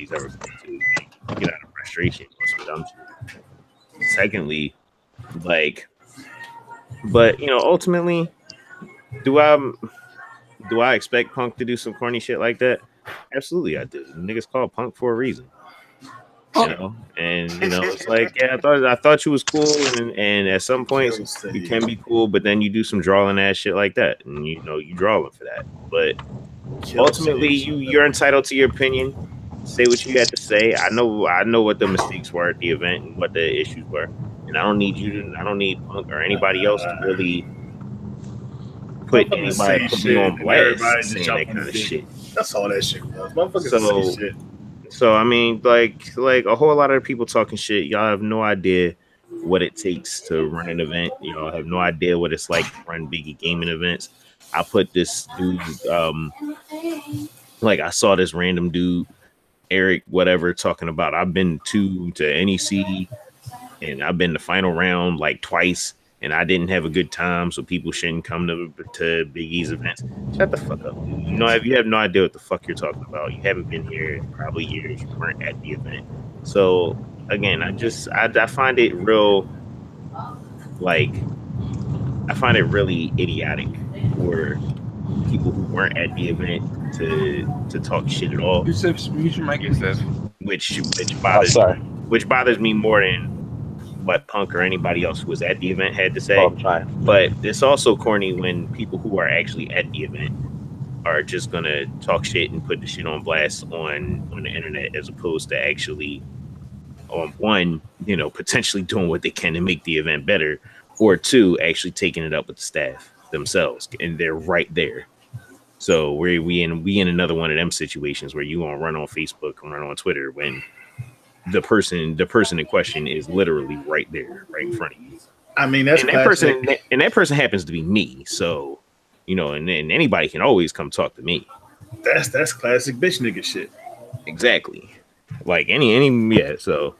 Get out of frustration or some dumb shit. Secondly, like, but ultimately, do I expect Punk to do some corny shit like that? Absolutely, I do. Niggas call Punk for a reason. And it's like, yeah, I thought you was cool, and at some points you can be cool, but then you do some drawling ass shit like that, and you drawling for that. But ultimately, you're entitled to your opinion. Say what you had to say. I know what the mistakes were at the event and what the issues were, and I don't need Punk or anybody else to really put me on blast saying that kind of shit. That's all that shit was. Motherfuckers say shit. So I mean, like a whole lot of people talking shit. Y'all have no idea what it takes to run an event. Y'all have no idea what it's like to run Biggie gaming events. I put this dude, like I saw this random dude, Eric, whatever, talking about I've been to NEC and I've been to final round like twice, and I didn't have a good time, so people shouldn't come to Big E's events. Shut the fuck up. You have no idea what the fuck you're talking about. You haven't been here in probably years. You weren't at the event. So again, I find it real, like, I find it really idiotic for people who weren't at the event to talk shit at all. Which bothers me more than what Punk or anybody else who was at the event had to say. But it's also corny when people who are actually at the event are just gonna talk shit and put the shit on blast on the internet, as opposed to actually one, potentially doing what they can to make the event better, or two, actually taking it up with the staff themselves, and they're right there. So we in another one of them situations where you gonna run on Facebook and run on Twitter when the person in question is literally right there, right in front of you. I mean, that person happens to be me. So, and anybody can always come talk to me. That's classic bitch nigga shit. Exactly. Like yeah. So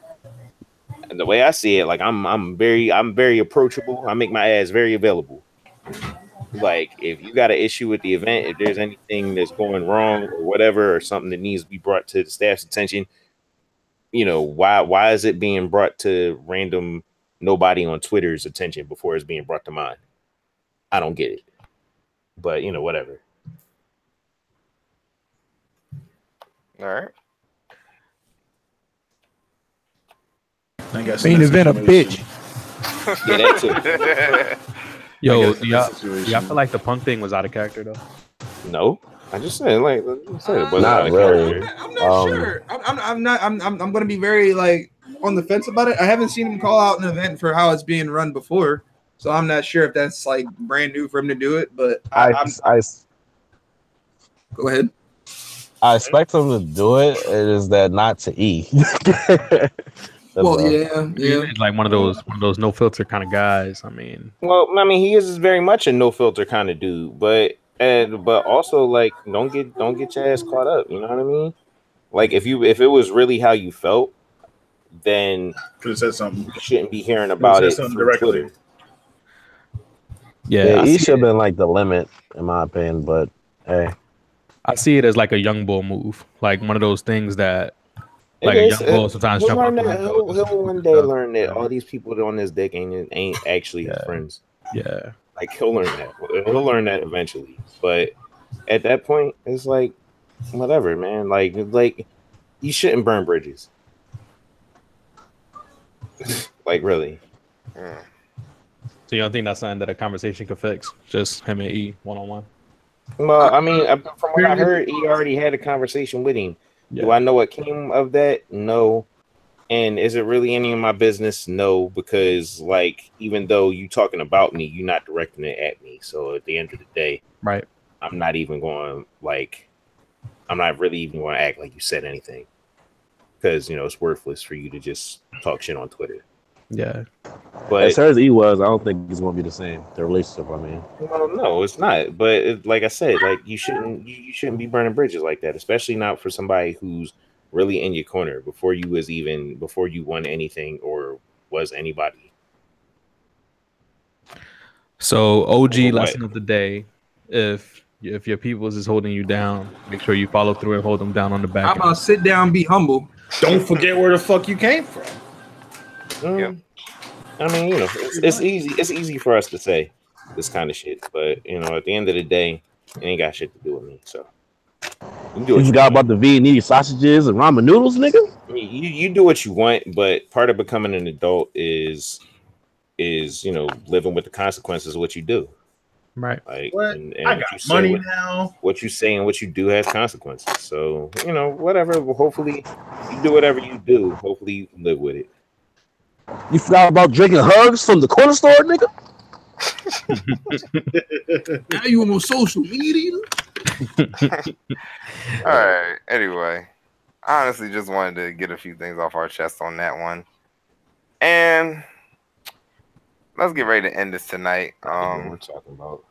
the way I see it, like I'm very approachable. I make my ass very available. Like, if you got an issue with the event, if there's anything that's going wrong or whatever, or something that needs to be brought to the staff's attention, why is it being brought to random nobody on Twitter's attention before it's being brought to mine? I don't get it. But whatever. All right. I guess Main event a bitch. Yeah, that too. Yo, guess y'all that's the situation. feel like the punk thing was out of character though? No, I just said it wasn't Not out of really. character. I'm not sure. I'm not. I'm gonna be very like on the fence about it. I haven't seen him call out an event for how it's being run before, so I'm not sure if that's like brand new for him to do it. But go ahead. I expect him to do it. It is that not to E. Well, yeah. He's like one of those no filter kind of guys. I mean, He is very much a no filter kind of dude, but also like don't get your ass caught up. You know what I mean? Like if it was really how you felt, then Could have said something. you shouldn't be hearing about it something through directly. Twitter. yeah, E should have been like the limit, in my opinion. But hey, I see it as like a young bull move, like one of those things that It like a is. young bull sometimes He'll jump learn up. that. He'll one day learn that all these people on his dick ain't actually his Yeah. friends. Yeah, Like he'll learn that. He'll learn that eventually. But at that point, it's like whatever, man. Like you shouldn't burn bridges. Like really. so you don't think that's something that a conversation could fix? Just him and E one-on-one. Well, I mean, from what I heard, he already had a conversation with him. Yeah. Do I know what came of that? No. And is it really any of my business? No, because like even though you talking about me, you're not directing it at me. So at the end of the day, Right. I'm not really even going to act like you said anything, because it's worthless for you to just talk shit on Twitter. Yeah. But as far as E was, I don't think it's going to be the same. The relationship, I mean. no, it's not. But like I said, like you shouldn't be burning bridges like that, especially not for somebody who's really in your corner before you won anything or was anybody. So OG What? lesson of the day: if your peoples is holding you down, make sure you follow through and hold them down on the back. How about sit down, be humble? Don't forget where the fuck you came from. Yeah. I mean, it's easy. It's easy for us to say this kind of shit, but at the end of the day, it ain't got shit to do with me. So you do You what forgot about the Viennese sausages and ramen noodles, nigga? you do what you want, but part of becoming an adult is living with the consequences of what you do. Right. Like, What? and I what got you say, money now. what you say and what you do has consequences. So whatever. Well, hopefully, you do whatever you do. Hopefully, you can live with it. You forgot about drinking hugs from the corner store, nigga? Now you on social media? All right. Anyway, I honestly just wanted to get a few things off our chest on that one, and let's get ready to end this tonight. What we're talking about?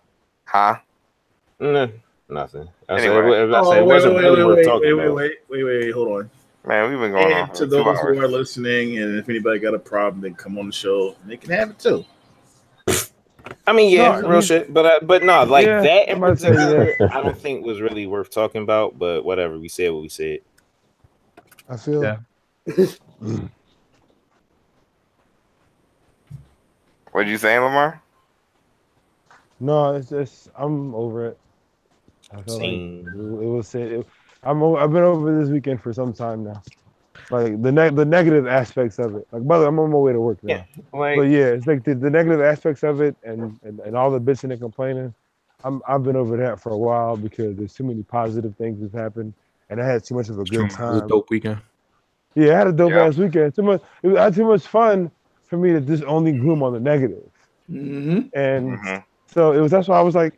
Huh? Nah, nothing. Anyway. It wasn't really worth talking about. Wait, hold on. Man, we've been going on And for to 2 those hours. who are listening, and if anybody got a problem, then come on the show. They can have it too. I mean, yeah, No, real shit. But no, like Yeah, that in I might say, particular, I don't think was really worth talking about. But whatever, we said what we said. I feel. Yeah. What did you say, Lamar? No, it's just I'm over it. I feel like Same. it was said. I've been over this weekend for some time now. Like the negative aspects of it. Like, brother, I'm on my way to work now. Yeah, like But yeah, it's like the negative aspects of it and all the bitching and complaining. I've been over that for a while because there's too many positive things that's happened, and I had too much of a good It was time. a dope weekend. Yeah, I had a dope Yeah. ass weekend. I had too much fun for me to just only gloom on the negative. Mm-hmm. And Mhm. so that's why I was like,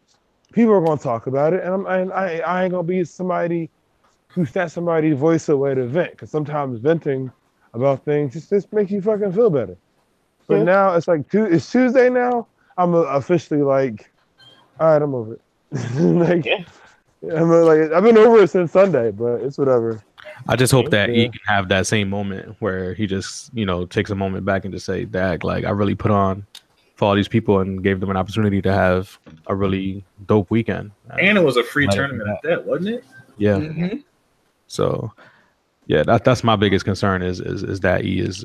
people are gonna talk about it, and I ain't gonna be somebody who snatch somebody's voice away to vent, because sometimes venting about things just makes you fucking feel better. But Yeah. now it's like it's Tuesday now. I'm officially like, all right, I'm over it. Like, Yeah. I've been over it since Sunday, but it's whatever. I just hope that he Yeah. can have that same moment where he just, takes a moment back and just say, "Dag, like I really put on for all these people and gave them an opportunity to have a really dope weekend. And it was a free tournament at that, wasn't it? Yeah. Mm-hmm. So yeah, that's my biggest concern is that he is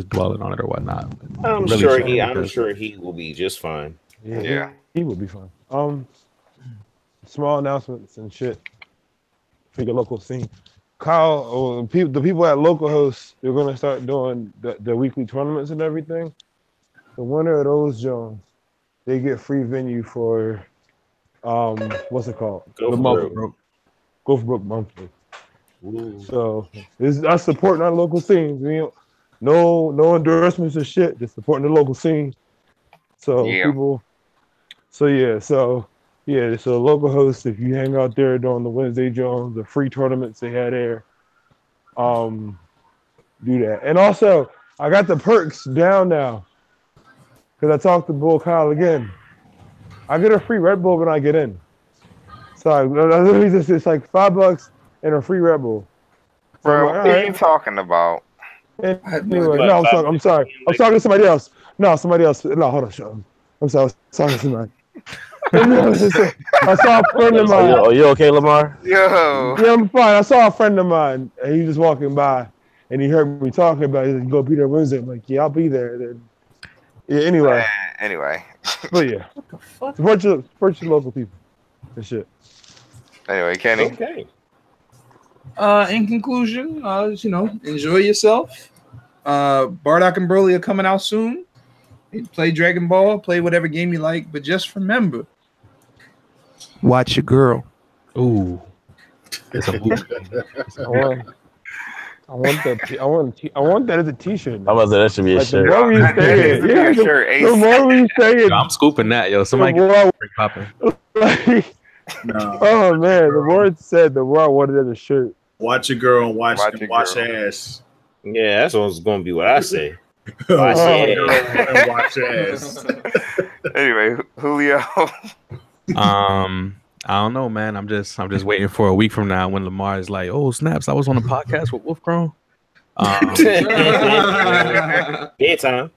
dwelling on it or whatnot. I'm Really sure he will be just fine. Yeah. He would be fine. Small announcements and shit for your local scene. Kyle, the people at local hosts, they're gonna start doing the weekly tournaments and everything. The winner of those Jones, they get free venue for what's it called? Go the for monthly. Broke. Go for Broke monthly. Ooh. So this is us supporting our local scenes. No endorsements or shit. Just supporting the local scene. So people. So local hosts, if you hang out there during the Wednesday Jones, the free tournaments they had there, do that. And also, I got the perks down now because I talked to Bull Kyle again. I get a free Red Bull when I get in. So it's like $5 and a free Red Bull. So Bro, like, what are you talking about? Anyway, no, I'm sorry. I'm talking to somebody else. No, somebody else. No, hold on, Sean. I'm sorry. Sorry to somebody. I saw a friend of mine. Are you okay, Lamar? Yo. Yeah, I'm fine. I saw a friend of mine, and he was walking by, and he heard me talking about it. He said, "Go be there Wednesday." I'm like, "Yeah, I'll be there." Then, yeah. Anyway. But yeah, support your local people and shit. Anyway, Kenny. Okay. In conclusion, enjoy yourself. Bardock and Broly are coming out soon. Play Dragon Ball, play whatever game you like, but just remember, watch your girl. Ooh. It's a movie. I want that as a T-shirt. I was that should be a shirt. The more we say it, the more we say it. I'm scooping that, yo. Somebody get popping. No. Oh man, the more it said, the more I wanted it as a shirt. Watch your girl and watch ass. Yeah, that's what's going to be what I say. Watch ass. Anyway, Julio. I don't know, man. I'm just waiting for a week from now when Lamar is like, "Oh snaps! I was on a podcast with Wolfgrown." Bedtime.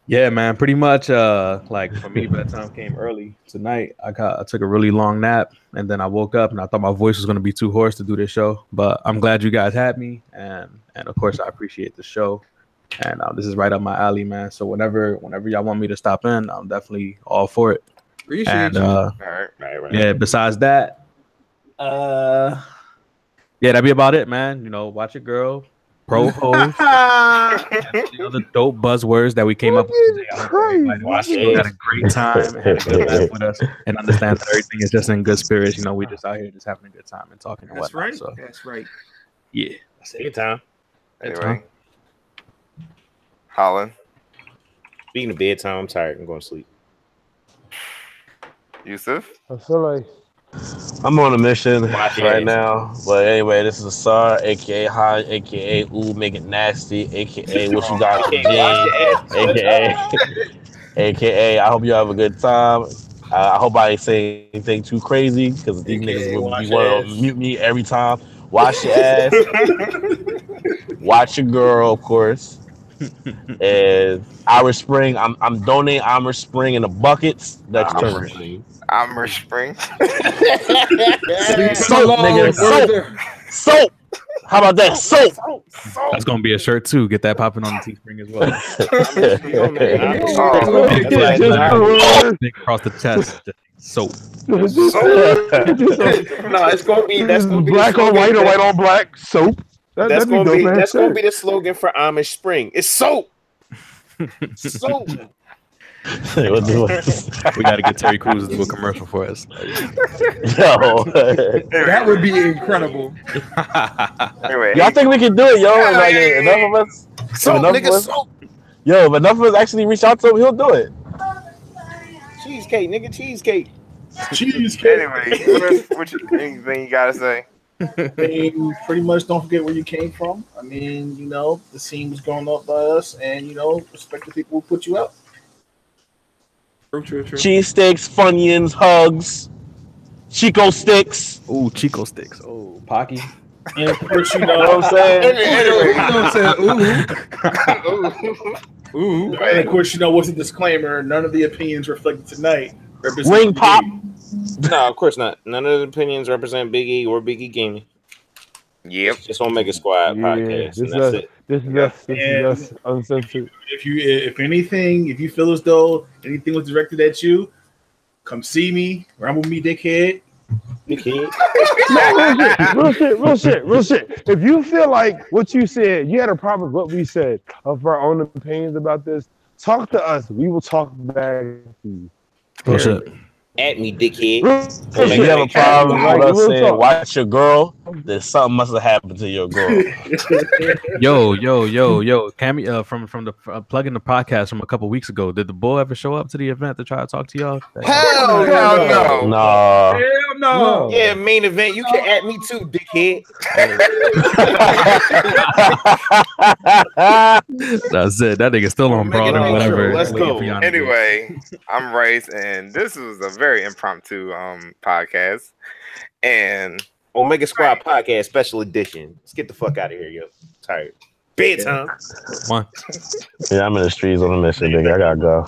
Yeah, man. Pretty much. Like for me, bedtime came early tonight. I took a really long nap, and then I woke up and I thought my voice was going to be too hoarse to do this show. But I'm glad you guys had me, and of course I appreciate the show. And this is right up my alley, man. So whenever y'all want me to stop in, I'm definitely all for it. Appreciate you. All right. Yeah. Besides that, yeah, that'd be about it, man. Watch your girl, pro host, the other dope buzzwords that we came up with today. Had a great time, had a good laugh with us, and understand that everything is just in good spirits. We just out here just having a good time and talking and whatnot. Right. So, That's right. Yeah, that's it. Good time. Anyway. Holland. Speaking of bedtime, I'm tired. I'm going to sleep. Yusuf. I feel like I'm on a mission right now. But anyway, this is Asar, aka High, aka Ooh, make it nasty, aka what you got for aka I hope you have a good time. I hope I ain't saying anything too crazy because these niggas will want to mute me every time. Wash your ass. Watch your girl, of course. And Irish Spring, I'm donating Irish Spring in the buckets. That's turn. Irish Spring. Soap, nigga. Soap. How about that? Soap. That's gonna be a shirt too. Get that popping on the Teespring as well. Big across the chest. Soap. No, it's gonna be black on white or white on black. Soap. That's gonna be the slogan for Amish Spring. It's soap. Soap. We gotta get Terry Crews to do a commercial for us. Yo, that would be incredible. Anyway, y'all think we can do it, yo? Like enough of us. Soap. Yo, if enough of us actually reach out to him, he'll do it. Cheesecake, nigga, cheesecake. Anyway, anything you gotta say? Pretty much don't forget where you came from. I mean, the scene was going up by us, and respect the people who put you out. True. Cheesesteaks, Funyuns, hugs, Chico sticks. Ooh, Chico sticks. Oh, Pocky. And of course, what I'm saying. Anyway, ooh. Ooh. And of course, what's the disclaimer? None of the opinions reflected tonight represent Ring pop. No, of course not. None of the opinions represent Big E or Big E Gaming. Yep. It's just OmegaSquad podcast, and that's it. This is uncensored. If anything, if you feel as though anything was directed at you, come see me. Rumble me, dickhead. Real shit. If you feel like what you said, you had a problem with what we said of our own opinions about this, talk to us. We will talk back to you. Bullshit. At me, dickhead. If you have a problem with us saying watch your girl, then something must have happened to your girl. Yo, Cammy, from the plugging the podcast from a couple weeks ago. Did the bull ever show up to the event to try to talk to y'all? Hell no. No. Hell no. Yeah, main event. You can at me too, dickhead. That's it. That nigga still on Brawl or whatever. Let's go. Anyway, I'm Rice, and this was a very impromptu podcast. And OmegaSquad podcast special edition. Let's get the fuck out of here, yo. Tired. Bedtime. Come on. Yeah, I'm in the streets on a mission, nigga. I gotta go.